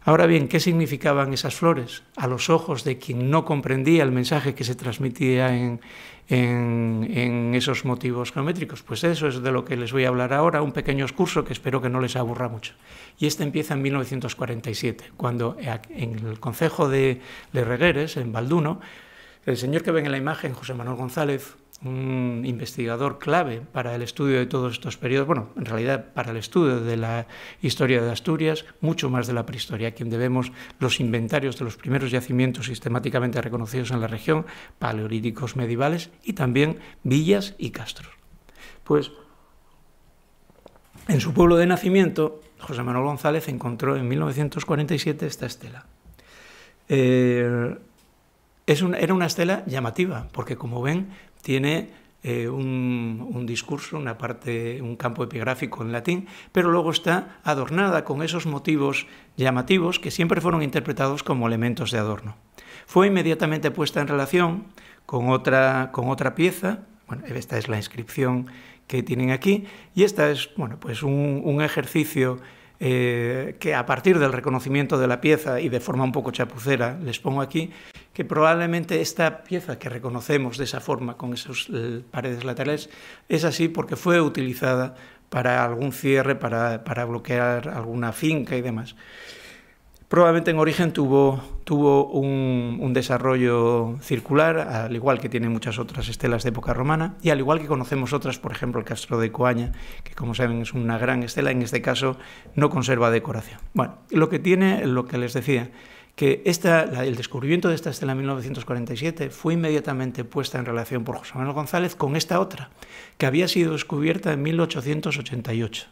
Ahora bien, ¿qué significaban esas flores a los ojos de quien no comprendía el mensaje que se transmitía en esos motivos geométricos? Pues eso es de lo que les voy a hablar ahora, un pequeño excurso que espero que no les aburra mucho. Y este empieza en 1947, cuando en el concejo de Regueres, en Balduno, el señor que ven en la imagen, José Manuel González, un investigador clave para el estudio de todos estos periodos, bueno, en realidad para el estudio de la historia de Asturias, mucho más de la prehistoria, a quien debemos los inventarios de los primeros yacimientos sistemáticamente reconocidos en la región, paleolíticos medievales y también villas y castros. Pues en su pueblo de nacimiento, José Manuel González encontró en 1947 esta estela. Era una estela llamativa, porque como ven, tiene un discurso, una parte, un campo epigráfico en latín, pero luego está adornada con esos motivos llamativos que siempre fueron interpretados como elementos de adorno. Fue inmediatamente puesta en relación con otra pieza. Bueno, esta es la inscripción que tienen aquí, y esta es, bueno, pues un ejercicio que a partir del reconocimiento de la pieza y de forma un poco chapucera les pongo aquí, que probablemente esta pieza que reconocemos de esa forma con esas paredes laterales es así porque fue utilizada para algún cierre, para bloquear alguna finca y demás. Probablemente en origen tuvo un desarrollo circular, al igual que tiene muchas otras estelas de época romana, y al igual que conocemos otras, por ejemplo, el Castro de Coaña, que como saben es una gran estela, en este caso no conserva decoración. Bueno, lo que les decía, que el descubrimiento de esta estela en 1947 fue inmediatamente puesta en relación por José Manuel González con esta otra, que había sido descubierta en 1888.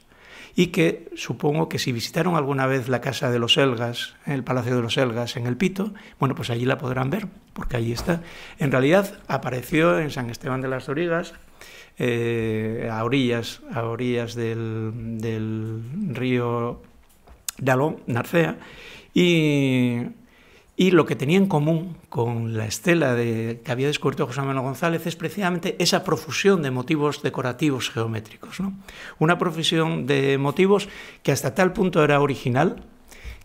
Y que supongo que si visitaron alguna vez la casa de los Elgas, el Palacio de los Elgas en El Pito, bueno, pues allí la podrán ver, porque allí está. En realidad apareció en San Esteban de las Dorigas, a orillas del río Dalón, Narcea, y lo que tenía en común con la estela que había descubierto José Manuel González es precisamente esa profusión de motivos decorativos geométricos, ¿no? Una profusión de motivos que hasta tal punto era original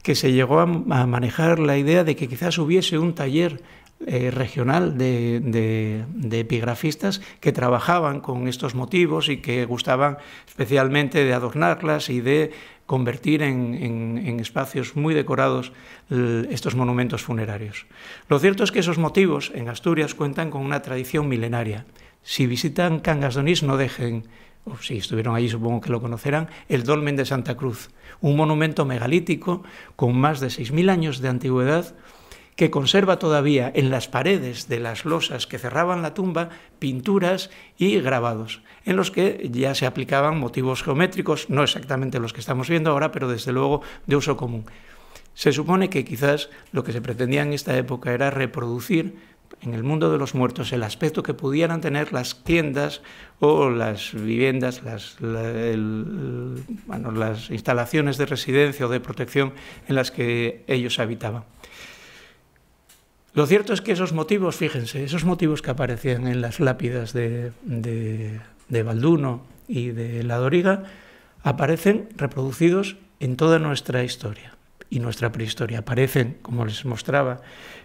que se llegó a manejar la idea de que quizás hubiese un taller regional de epigrafistas que trabajaban con estos motivos y que gustaban especialmente de adornarlas y de convertir en espacios muy decorados estos monumentos funerarios. Lo cierto es que esos motivos en Asturias cuentan con una tradición milenaria. Si visitan Cangas de Onís, no dejen, o si estuvieron allí supongo que lo conocerán, el Dolmen de Santa Cruz, un monumento megalítico con más de 6.000 años de antigüedad, que conserva todavía en las paredes de las losas que cerraban la tumba pinturas y grabados, en los que ya se aplicaban motivos geométricos, no exactamente los que estamos viendo ahora, pero desde luego de uso común. Se supone que quizás lo que se pretendía en esta época era reproducir en el mundo de los muertos el aspecto que pudieran tener las tiendas o las viviendas, las instalaciones de residencia o de protección en las que ellos habitaban. Lo cierto es que esos motivos, fíjense, esos motivos que aparecían en las lápidas de Balduno y de La Doriga, aparecen reproducidos en toda nuestra historia y nuestra prehistoria. Aparecen, como les mostraba,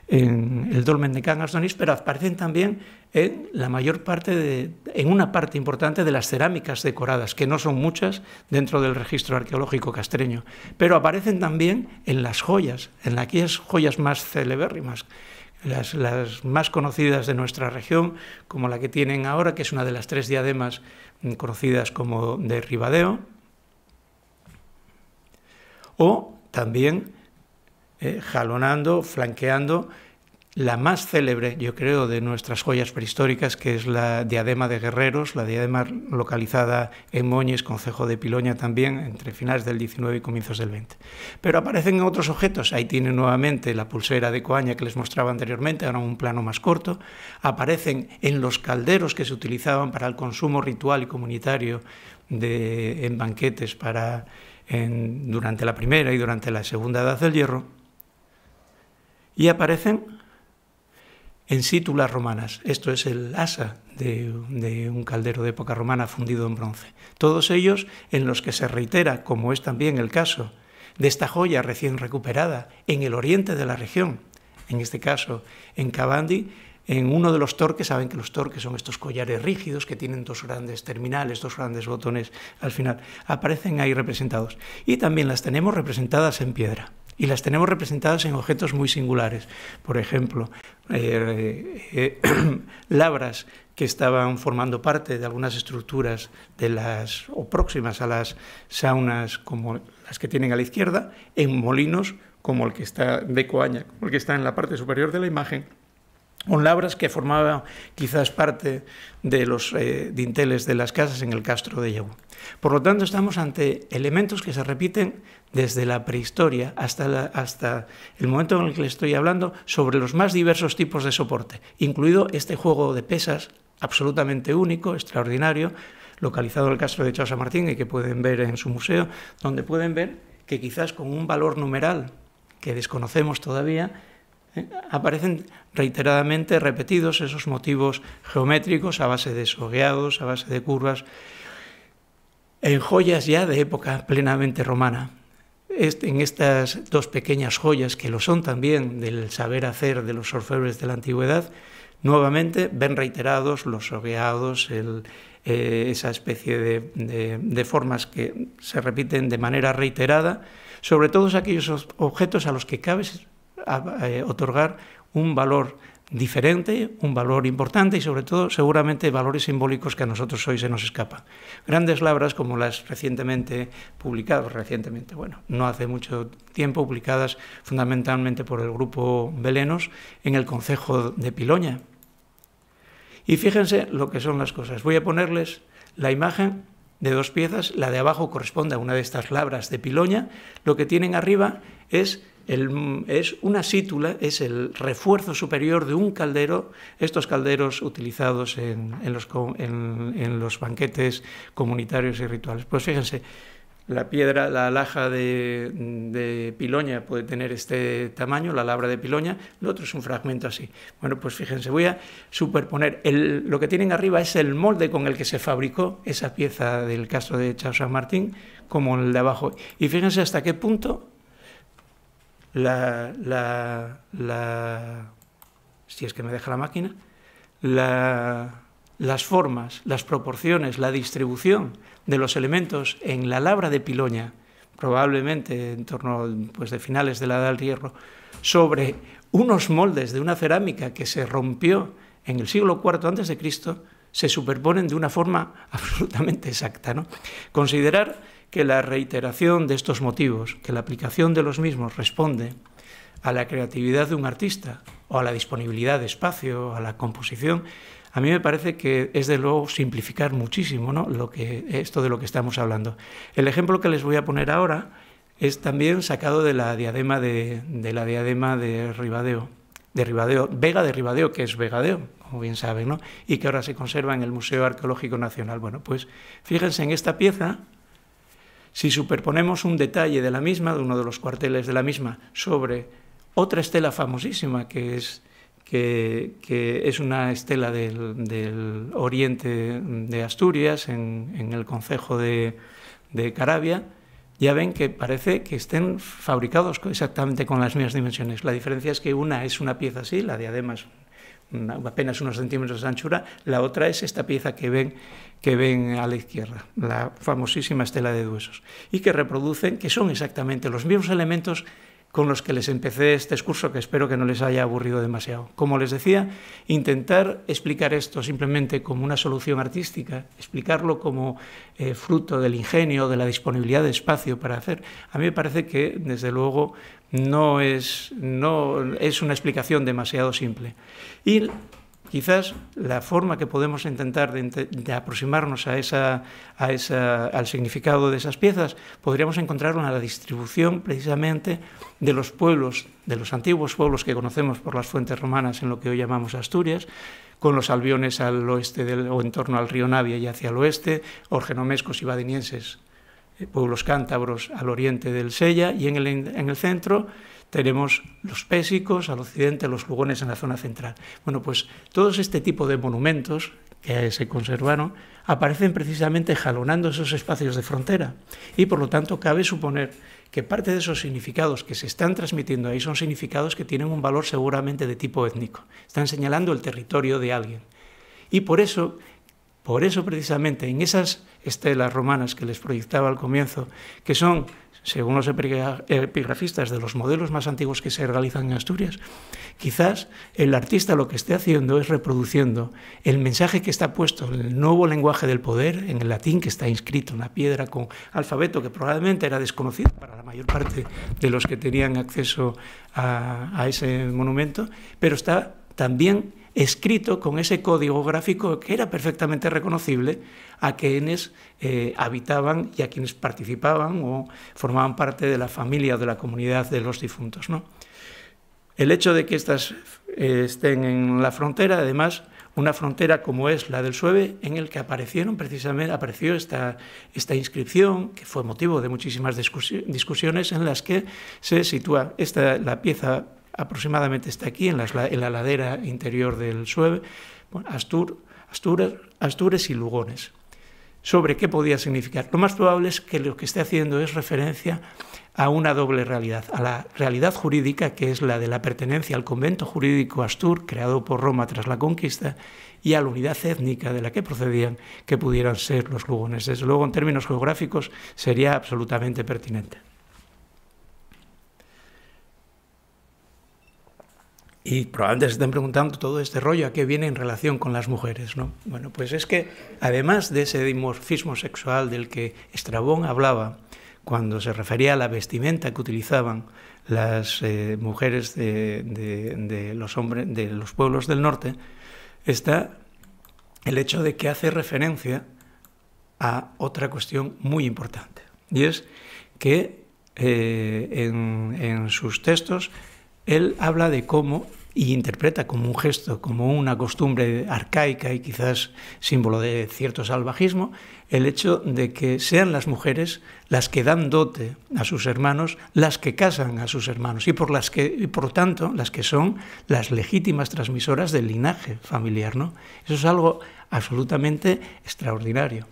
en el Dolmen de Cangas de Onís, pero aparecen también en la mayor parte en una parte importante de las cerámicas decoradas, que no son muchas dentro del registro arqueológico castreño, pero aparecen también en las joyas, en aquellas joyas más celebérrimas, las más conocidas de nuestra región, como la que tienen ahora, que es una de las 3 diademas conocidas como de Ribadeo, o también jalonando, flanqueando la más célebre, yo creo, de nuestras joyas prehistóricas, que es la diadema de Guerreros, la diadema localizada en Moñes, concejo de Piloña también, entre finales del 19 y comienzos del 20. Pero aparecen en otros objetos, ahí tienen nuevamente la pulsera de Coaña que les mostraba anteriormente, ahora en un plano más corto, aparecen en los calderos que se utilizaban para el consumo ritual y comunitario en banquetes durante la primera y durante la segunda Edad del Hierro, y aparecen en sítulas romanas. Esto es el asa de un caldero de época romana fundido en bronce. Todos ellos en los que se reitera, como es también el caso de esta joya recién recuperada en el oriente de la región, en este caso en Kabandi, en uno de los torques. Saben que los torques son estos collares rígidos que tienen dos grandes terminales, dos grandes botones al final. Aparecen ahí representados. Y también las tenemos representadas en piedra. Y las tenemos representadas en objetos muy singulares. Por ejemplo, labras que estaban formando parte de algunas estructuras o próximas a las saunas, como las que tienen a la izquierda, en molinos como el que está de Coaña, como el que está en la parte superior de la imagen, o labras que formaban quizás parte de los dinteles de las casas en el castro de Yahú. Por lo tanto, estamos ante elementos que se repiten desde la prehistoria hasta el momento en el que les estoy hablando, sobre los más diversos tipos de soporte, incluido este juego de pesas absolutamente único, extraordinario, localizado en el castro de Chao San Martín y que pueden ver en su museo, donde pueden ver que quizás con un valor numeral que desconocemos todavía, aparecen reiteradamente repetidos esos motivos geométricos a base de sogueados, a base de curvas, en joyas ya de época plenamente romana. En estas dos pequeñas joyas, que lo son también del saber hacer de los orfebres de la antigüedad, nuevamente ven reiterados los sogueados, esa especie de formas que se repiten de manera reiterada, sobre todos aquellos objetos a los que cabe otorgar un valor diferente, un valor importante y sobre todo seguramente valores simbólicos que a nosotros hoy se nos escapan. Grandes labras como las recientemente publicadas, bueno, no hace mucho tiempo, publicadas fundamentalmente por el grupo Belenos en el concejo de Piloña. Y fíjense lo que son las cosas. Voy a ponerles la imagen de dos piezas. La de abajo corresponde a una de estas labras de Piloña. Lo que tienen arriba es una sítula, es el refuerzo superior de un caldero, estos calderos utilizados en los banquetes comunitarios y rituales. Pues fíjense, la piedra, la alhaja de Piloña puede tener este tamaño, la labra de Piloña, el otro es un fragmento así. Bueno, pues fíjense, voy a superponer, lo que tienen arriba es el molde con el que se fabricó esa pieza del castro de Chao San Martín, como el de abajo. Y fíjense hasta qué punto si es que me deja la máquina, las formas, las proporciones, la distribución de los elementos en la labra de Piloña, probablemente en torno pues, de finales de la Edad del Hierro, sobre unos moldes de una cerámica que se rompió en el siglo IV a.C., se superponen de una forma absolutamente exacta, ¿no? Considerar que la reiteración de estos motivos, que la aplicación de los mismos responde a la creatividad de un artista o a la disponibilidad de espacio, a la composición, a mí me parece que es de luego simplificar muchísimo, ¿no? Esto de lo que estamos hablando. El ejemplo que les voy a poner ahora es también sacado de la diadema de Ribadeo, Vega de Ribadeo, que es Vegadeo, como bien saben, ¿no? Y que ahora se conserva en el Museo Arqueológico Nacional. Bueno, pues fíjense en esta pieza. Si superponemos un detalle de la misma, de uno de los cuarteles de la misma, sobre otra estela famosísima, que es una estela del oriente de Asturias, en el concejo de Caravia, ya ven que parece que estén fabricados exactamente con las mismas dimensiones. La diferencia es que una es una pieza así, la diadema es apenas unos centímetros de anchura, la otra es esta pieza que ven a la izquierda, la famosísima estela de Duesos, y que reproducen, que son exactamente los mismos elementos con los que les empecé este curso, que espero que no les haya aburrido demasiado. Como les decía, intentar explicar esto simplemente como una solución artística, explicarlo como fruto del ingenio, de la disponibilidad de espacio para hacer, a mí me parece que, desde luego, no es una explicación demasiado simple. Y quizás la forma que podemos intentar de aproximarnos al significado de esas piezas, podríamos encontrarlo en la distribución precisamente de los pueblos, de los antiguos pueblos que conocemos por las fuentes romanas en lo que hoy llamamos Asturias, con los albiones al oeste o en torno al río Navia y hacia el oeste, orgenomescos y badinienses, pueblos cántabros al oriente del Sella, y en el centro tenemos los pésicos, al occidente los lugones en la zona central. Bueno, pues todo este tipo de monumentos que se conservaron, aparecen precisamente jalonando esos espacios de frontera. Y por lo tanto cabe suponer que parte de esos significados que se están transmitiendo ahí son significados que tienen un valor seguramente de tipo étnico. Están señalando el territorio de alguien. Y por eso precisamente en esas estelas romanas que les proyectaba al comienzo, que son, según los epigrafistas, de los modelos más antiguos que se realizan en Asturias, quizás el artista lo que esté haciendo es reproduciendo el mensaje que está puesto en el nuevo lenguaje del poder, en el latín, que está inscrito en la piedra con alfabeto que probablemente era desconocido para la mayor parte de los que tenían acceso a ese monumento, pero está también escrito con ese código gráfico que era perfectamente reconocible a quienes habitaban y a quienes participaban o formaban parte de la familia o de la comunidad de los difuntos, ¿no? El hecho de que estas estén en la frontera, además, una frontera como es la del Sueve, en el que apareció esta inscripción, que fue motivo de muchísimas discusiones, en las que se sitúa la pieza. Aproximadamente está aquí, en la ladera interior del Sueve, bueno, Astures y Lugones. ¿Sobre qué podía significar? Lo más probable es que lo que esté haciendo es referencia a una doble realidad, a la realidad jurídica, que es la de la pertenencia al convento jurídico Astur, creado por Roma tras la conquista, y a la unidad étnica de la que procedían, que pudieran ser los lugones. Desde luego, en términos geográficos, sería absolutamente pertinente. Y probablemente se estén preguntando todo este rollo a qué viene en relación con las mujeres, ¿no? Bueno, pues es que además de ese dimorfismo sexual del que Estrabón hablaba cuando se refería a la vestimenta que utilizaban las mujeres de los pueblos del norte, está el hecho de que hace referencia a otra cuestión muy importante, y es que en sus textos él habla de cómo, y interpreta como un gesto, como una costumbre arcaica y quizás símbolo de cierto salvajismo, el hecho de que sean las mujeres las que dan dote a sus hermanos, las que casan a sus hermanos y por lo tanto las que son las legítimas transmisoras del linaje familiar, ¿no? Eso es algo absolutamente extraordinario.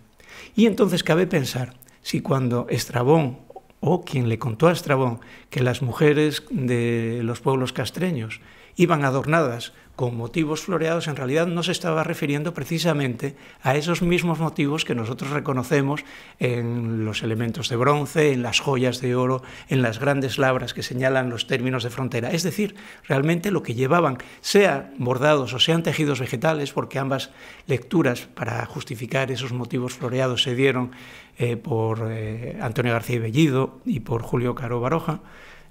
Y entonces cabe pensar si cuando Estrabón, o quien le contó a Estrabón, que las mujeres de los pueblos castreños iban adornadas con motivos floreados, en realidad no se estaba refiriendo precisamente a esos mismos motivos que nosotros reconocemos en los elementos de bronce, en las joyas de oro, en las grandes labras que señalan los términos de frontera. Es decir, realmente lo que llevaban, sea bordados o sean tejidos vegetales, porque ambas lecturas para justificar esos motivos floreados se dieron por Antonio García Bellido y por Julio Caro Baroja,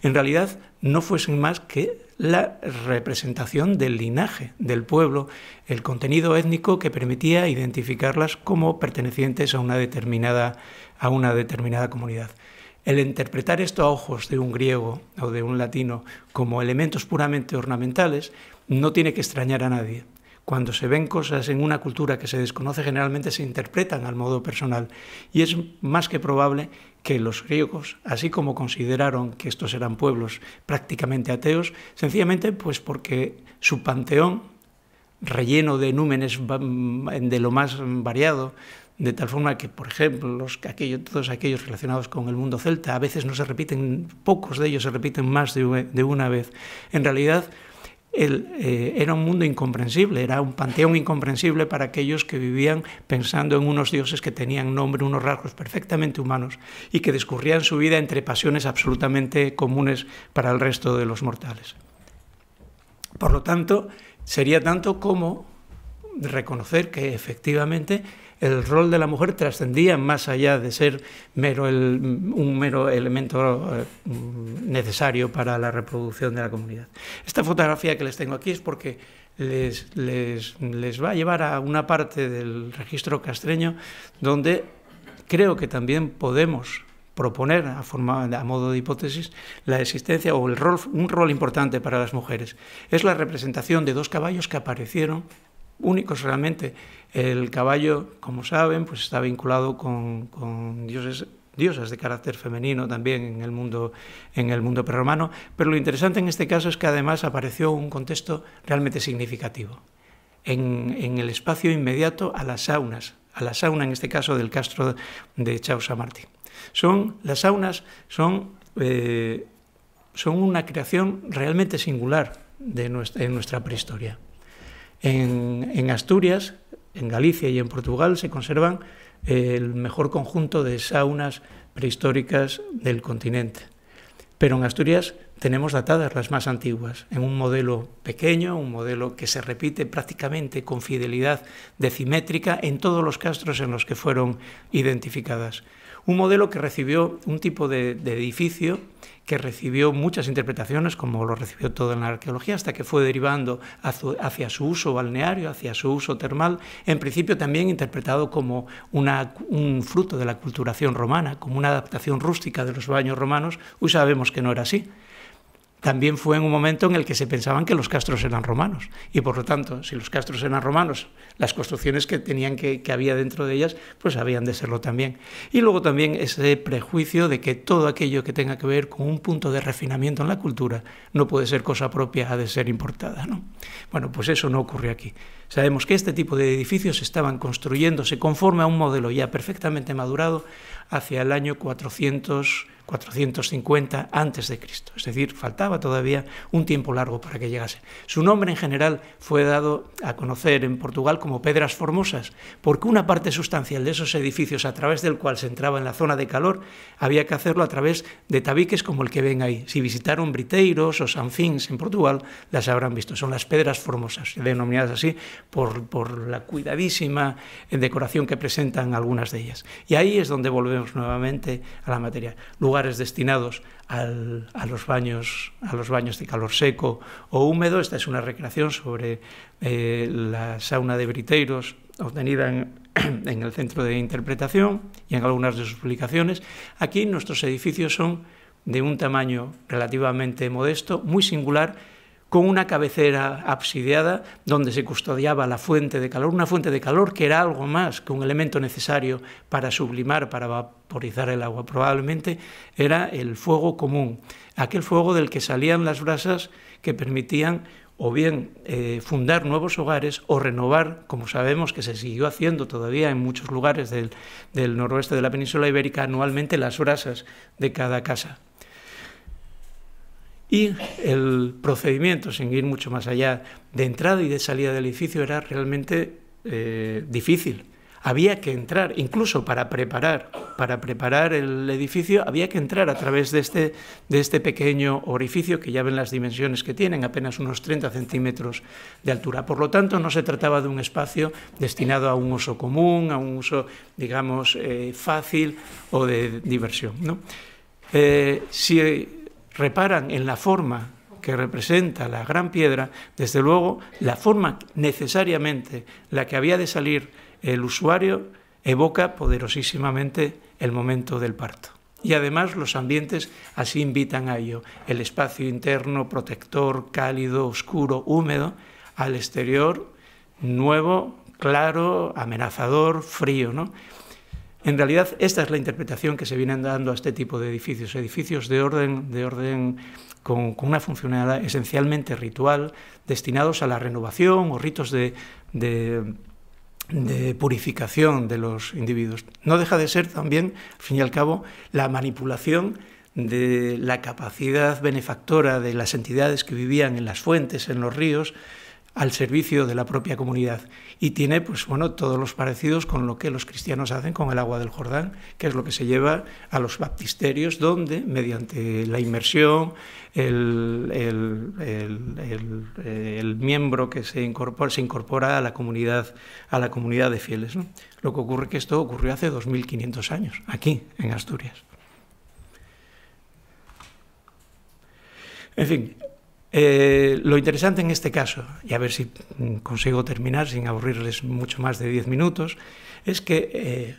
en realidad no fuesen más que la representación del linaje del pueblo, el contenido étnico que permitía identificarlas como pertenecientes a una determinada comunidad. El interpretar esto a ojos de un griego o de un latino como elementos puramente ornamentales no tiene que extrañar a nadie. Cuando se ven cosas en una cultura que se desconoce, generalmente se interpretan al modo personal, y es más que probable que los griegos, así como consideraron que estos eran pueblos prácticamente ateos, sencillamente pues porque su panteón, relleno de númenes de lo más variado, de tal forma que, por ejemplo, todos aquellos relacionados con el mundo celta, a veces no se repiten, pocos de ellos se repiten más de una vez. En realidad, era un mundo incomprensible, era un panteón incomprensible para aquellos que vivían pensando en unos dioses que tenían nombre, unos rasgos perfectamente humanos y que discurrían su vida entre pasiones absolutamente comunes para el resto de los mortales. Por lo tanto, sería tanto como reconocer que efectivamente el rol de la mujer trascendía más allá de ser un mero elemento necesario para la reproducción de la comunidad. Esta fotografía que les tengo aquí es porque les va a llevar a una parte del registro castreño donde creo que también podemos proponer a modo de hipótesis la existencia o un rol importante para las mujeres. Es la representación de dos caballos que aparecieron únicos realmente. El caballo, como saben, pues está vinculado con diosas de carácter femenino también en el mundo prerromano, pero lo interesante en este caso es que además apareció un contexto realmente significativo. en el espacio inmediato a la sauna en este caso del castro de Chao-Samartín. Las saunas son una creación realmente singular de nuestra prehistoria. En Asturias, en Galicia y en Portugal se conservan el mejor conjunto de saunas prehistóricas del continente. Pero en Asturias tenemos datadas las más antiguas, en un modelo pequeño, un modelo que se repite prácticamente con fidelidad decimétrica en todos los castros en los que fueron identificadas. Un modelo que recibió un tipo de edificio que recibió muchas interpretaciones, como lo recibió todo en la arqueología, hasta que fue derivando hacia su uso balneario, hacia su uso termal, en principio también interpretado como un fruto de la culturación romana, como una adaptación rústica de los baños romanos. Hoy sabemos que no era así. También fue en un momento en el que se pensaban que los castros eran romanos y por lo tanto, si los castros eran romanos, las construcciones que había dentro de ellas, pues habían de serlo también. Y luego también ese prejuicio de que todo aquello que tenga que ver con un punto de refinamiento en la cultura no puede ser cosa propia, ha de ser importada, ¿no? Bueno, pues eso no ocurrió aquí. Sabemos que este tipo de edificios estaban construyéndose conforme a un modelo ya perfectamente madurado hacia el año 450 a.C. Es decir, faltaba todavía un tiempo largo para que llegase. Su nombre en general fue dado a conocer en Portugal como Pedras Formosas, porque una parte sustancial de esos edificios a través del cual se entraba en la zona de calor había que hacerlo a través de tabiques como el que ven ahí. Si visitaron Briteiros o Sanfins en Portugal, las habrán visto. Son las Pedras Formosas, denominadas así por la cuidadísima decoración que presentan algunas de ellas. Y ahí es donde volvemos nuevamente a la materia. Lugares destinados a los baños de calor seco o húmedo. Esta es una recreación sobre la sauna de Briteiros, obtenida en el Centro de Interpretación y en algunas de sus publicaciones. Aquí nuestros edificios son de un tamaño relativamente modesto, muy singular, con una cabecera absidiada donde se custodiaba la fuente de calor, una fuente de calor que era algo más que un elemento necesario para sublimar, para vaporizar el agua. Probablemente era el fuego común, aquel fuego del que salían las brasas que permitían o bien fundar nuevos hogares o renovar, como sabemos que se siguió haciendo todavía en muchos lugares del noroeste de la península ibérica, anualmente las brasas de cada casa. Y el procedimiento, sin ir mucho más allá, de entrada y de salida del edificio era realmente difícil. Había que entrar, incluso para preparar el edificio, había que entrar a través de este pequeño orificio, que ya ven las dimensiones que tienen, apenas unos 30 centímetros de altura. Por lo tanto, no se trataba de un espacio destinado a un uso común, a un uso, digamos, fácil o de diversión, ¿no? Si reparan en la forma que representa la gran piedra, desde luego la forma necesariamente la que había de salir el usuario evoca poderosísimamente el momento del parto. Y además los ambientes así invitan a ello, el espacio interno protector, cálido, oscuro, húmedo, al exterior nuevo, claro, amenazador, frío, ¿no? En realidad, esta es la interpretación que se viene dando a este tipo de edificios de orden con una funcionalidad esencialmente ritual, destinados a la renovación o ritos de purificación de los individuos. No deja de ser también, al fin y al cabo, la manipulación de la capacidad benefactora de las entidades que vivían en las fuentes, en los ríos, al servicio de la propia comunidad. Y tiene, pues bueno, todos los parecidos con lo que los cristianos hacen con el agua del Jordán, que es lo que se lleva a los baptisterios, donde, mediante la inmersión, el miembro que se incorpora a la comunidad de fieles, ¿no? Lo que ocurre es que esto ocurrió hace 2500 años, aquí, en Asturias. En fin, lo interesante en este caso, y a ver si consigo terminar sin aburrirles mucho más de 10 minutos, es que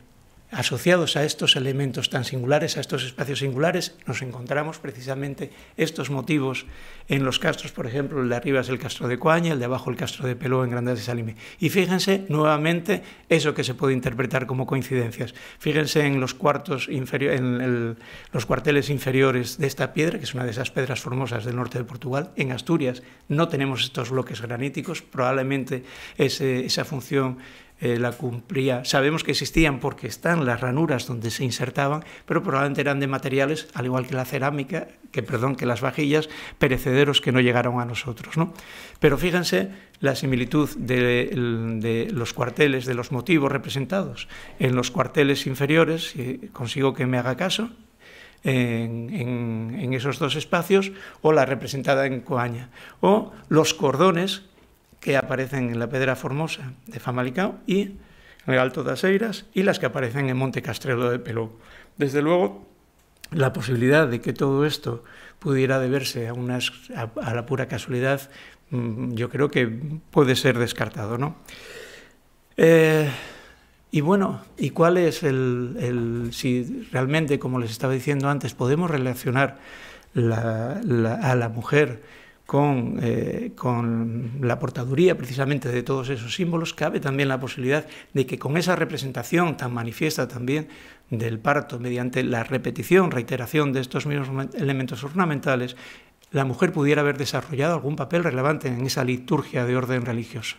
asociados a estos elementos tan singulares, a estos espacios singulares, nos encontramos precisamente estos motivos en los castros. Por ejemplo, el de arriba es el castro de Coaña, el de abajo el castro de Peló en Grandás de Salime. Y fíjense nuevamente eso que se puede interpretar como coincidencias. Fíjense en los los cuarteles inferiores de esta piedra, que es una de esas piedras formosas del norte de Portugal. En Asturias no tenemos estos bloques graníticos, probablemente esa función la cumplía. Sabemos que existían porque están las ranuras donde se insertaban, pero probablemente eran de materiales, al igual que la cerámica, que las vajillas, perecederos que no llegaron a nosotros, ¿no? Pero fíjense la similitud de los cuarteles, de los motivos representados en los cuarteles inferiores, si consigo que me haga caso, en esos dos espacios, o la representada en Coaña, o los cordones que aparecen en la Pedra Formosa de Famalicao y en el Alto das Eiras, y las que aparecen en Monte Castrelo de Peló. Desde luego, la posibilidad de que todo esto pudiera deberse a la pura casualidad, yo creo que puede ser descartado, ¿no? Y bueno, ¿y cuál es si realmente, como les estaba diciendo antes, podemos relacionar a la mujer con la portaduría precisamente de todos esos símbolos? Cabe también la posibilidad de que con esa representación tan manifiesta también del parto, mediante la reiteración de estos mismos elementos ornamentales, la mujer pudiera haber desarrollado algún papel relevante en esa liturgia de orden religioso.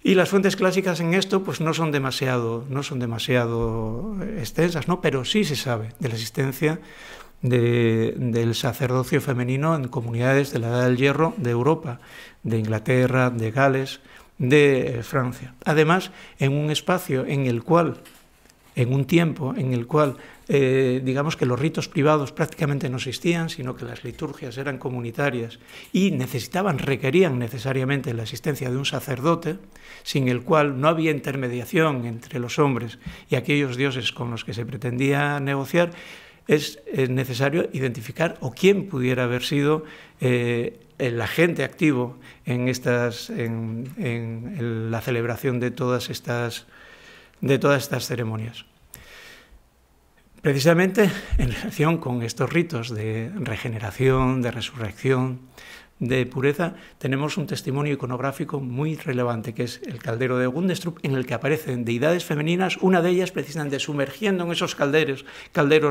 Y las fuentes clásicas en esto pues no son demasiado extensas, ¿no? Pero sí se sabe de la existencia del sacerdocio femenino en comunidades de la Edad del Hierro de Europa, de Inglaterra, de Gales, de Francia. Además, en un espacio en un tiempo en el cual digamos que los ritos privados prácticamente no existían, sino que las liturgias eran comunitarias y requerían necesariamente la asistencia de un sacerdote, sin el cual no había intermediación entre los hombres y aquellos dioses con los que se pretendía negociar. Es necesario identificar quién pudiera haber sido el agente activo en la celebración de todas estas ceremonias. Precisamente en relación con estos ritos de regeneración, de resurrección, de pureza, tenemos un testimonio iconográfico muy relevante, que es el caldero de Gundestrup, en el que aparecen deidades femeninas, una de ellas precisamente sumergiendo en esos calderos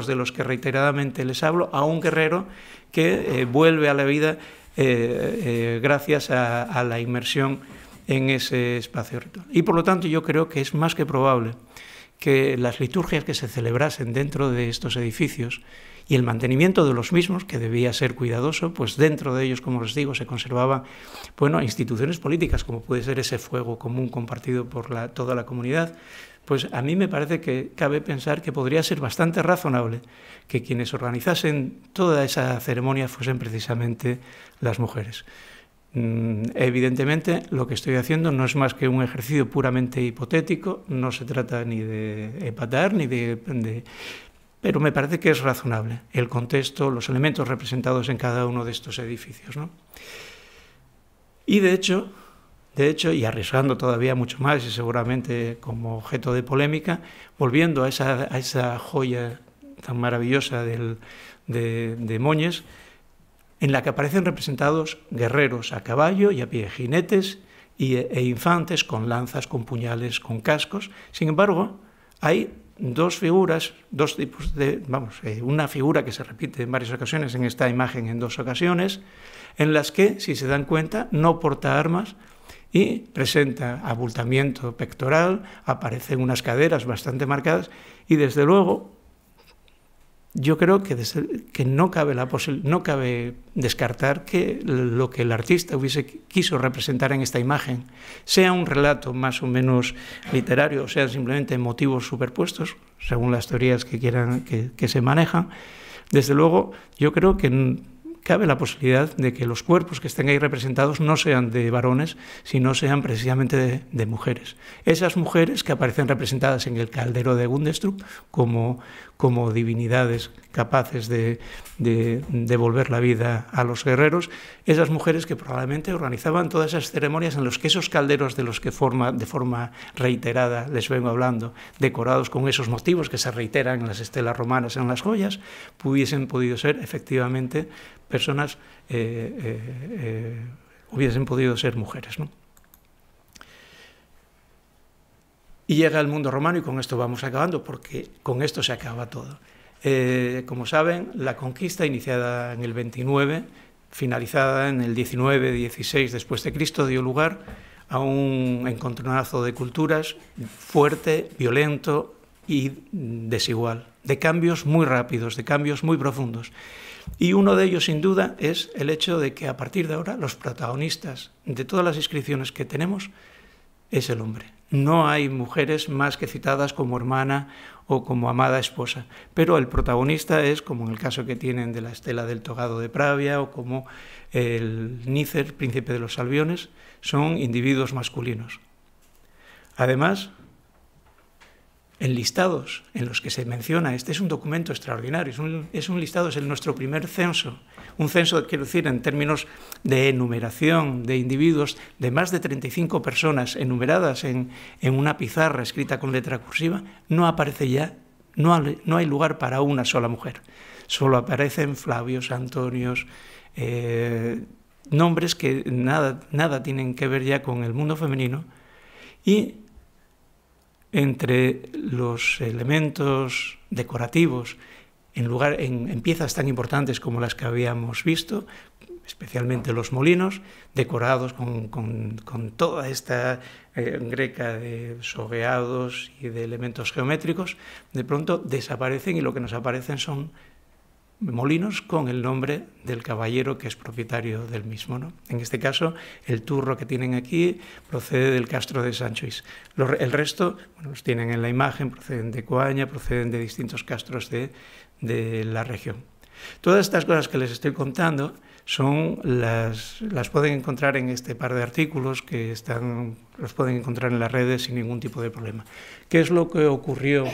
de los que reiteradamente les hablo, a un guerrero que vuelve a la vida gracias a la inmersión en ese espacio ritual. Y por lo tanto yo creo que es más que probable que las liturgias que se celebrasen dentro de estos edificios y el mantenimiento de los mismos, que debía ser cuidadoso, pues dentro de ellos, como les digo, se conservaban instituciones políticas, como puede ser ese fuego común compartido por toda la comunidad. Pues a mí me parece que cabe pensar que podría ser bastante razonable que quienes organizasen toda esa ceremonia fuesen precisamente las mujeres. Evidentemente, lo que estoy haciendo no es más que un ejercicio puramente hipotético, no se trata ni de empatar, ni pero me parece que es razonable el contexto, los elementos representados en cada uno de estos edificios, ¿no? Y de hecho, y arriesgando todavía mucho más, y seguramente como objeto de polémica, volviendo a esa joya tan maravillosa de Moñes, en la que aparecen representados guerreros a caballo y a pie, jinetes e infantes con lanzas, con puñales, con cascos. Sin embargo, hay dos figuras, una figura que se repite en varias ocasiones en esta imagen en dos ocasiones, en las que, si se dan cuenta, no porta armas y presenta abultamiento pectoral, aparecen unas caderas bastante marcadas y, desde luego, yo creo que no cabe descartar que lo que el artista quiso representar en esta imagen sea un relato más o menos literario, o sea, simplemente motivos superpuestos, según las teorías que se manejan. Desde luego, yo creo que cabe la posibilidad de que los cuerpos que estén ahí representados no sean de varones, sino sean precisamente de mujeres. Esas mujeres que aparecen representadas en el caldero de Gundestrup como como divinidades capaces de devolver la vida a los guerreros, esas mujeres que probablemente organizaban todas esas ceremonias en los que esos calderos de los que de forma reiterada les vengo hablando, decorados con esos motivos que se reiteran en las estelas romanas, en las joyas, hubiesen podido ser efectivamente personas, hubiesen podido ser mujeres, ¿no? Y llega el mundo romano, y con esto vamos acabando, porque con esto se acaba todo. Como saben, la conquista iniciada en el 29, finalizada en el 19-16 después de Cristo, dio lugar a un encontronazo de culturas fuerte, violento y desigual, de cambios muy rápidos, de cambios muy profundos. Y uno de ellos, sin duda, es el hecho de que a partir de ahora los protagonistas de todas las inscripciones que tenemos es el hombre. No hay mujeres más que citadas como hermana o como amada esposa, pero el protagonista es, como en el caso que tienen de la estela del togado de Pravia o como el Nícer, príncipe de los Albiones, son individuos masculinos. Además, en listados en los que se menciona, este es un documento extraordinario, es un listado, es nuestro primer censo, un censo, quiero decir, en términos de enumeración de individuos, de más de 35 personas enumeradas en una pizarra escrita con letra cursiva, no aparece ya, no hay lugar para una sola mujer, solo aparecen Flavios, Antonios, nombres que nada tienen que ver ya con el mundo femenino. Y entre los elementos decorativos, en piezas tan importantes como las que habíamos visto, especialmente los molinos, decorados con toda esta greca de sogueados y de elementos geométricos, de pronto desaparecen, y lo que nos aparecen son molinos con el nombre del caballero que es propietario del mismo, ¿no? En este caso, el turro que tienen aquí procede del castro de Sanchois. El resto, bueno, los tienen en la imagen, proceden de Coaña, proceden de distintos castros de la región. Todas estas cosas que les estoy contando las pueden encontrar en este par de artículos que los pueden encontrar en las redes sin ningún tipo de problema. ¿Qué es lo que ocurrió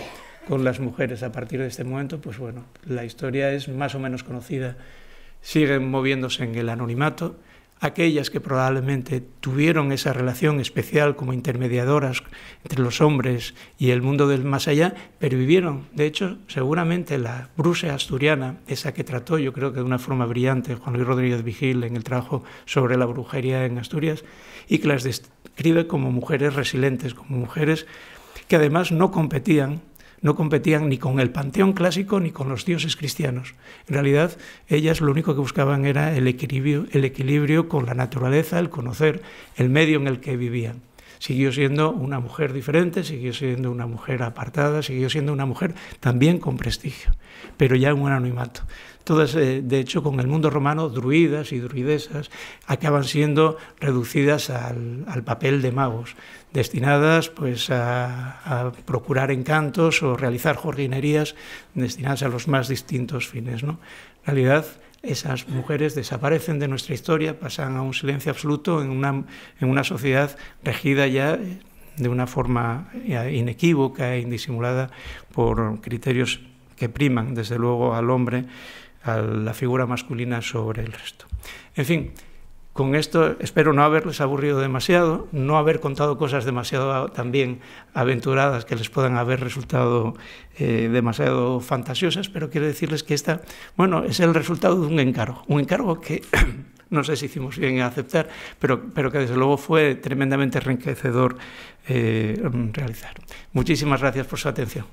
con las mujeres a partir de este momento? Pues bueno, la historia es más o menos conocida, siguen moviéndose en el anonimato. Aquellas que probablemente tuvieron esa relación especial como intermediadoras entre los hombres y el mundo del más allá, pervivieron. De hecho, seguramente la Brusa asturiana, esa que trató, yo creo que de una forma brillante, Juan Luis Rodríguez Vigil en el trabajo sobre la brujería en Asturias, y que las describe como mujeres resilientes, como mujeres que además no competían ni con el panteón clásico ni con los dioses cristianos. En realidad, ellas lo único que buscaban era el equilibrio con la naturaleza, el conocer el medio en el que vivían. Siguió siendo una mujer diferente, siguió siendo una mujer apartada, siguió siendo una mujer también con prestigio, pero ya en un anonimato. Todas, de hecho, con el mundo romano, druidas y druidesas acaban siendo reducidas al papel de magos, destinadas pues, a procurar encantos o realizar jordinerías destinadas a los más distintos fines, ¿no? En realidad, esas mujeres desaparecen de nuestra historia, pasan a un silencio absoluto en una sociedad regida ya de una forma inequívoca e indisimulada por criterios que priman, desde luego, al hombre, a la figura masculina sobre el resto. En fin, con esto espero no haberles aburrido demasiado, no haber contado cosas demasiado también aventuradas que les puedan haber resultado demasiado fantasiosas, pero quiero decirles que esta, bueno, es el resultado de un encargo que no sé si hicimos bien en aceptar, pero que desde luego fue tremendamente enriquecedor realizar. Muchísimas gracias por su atención.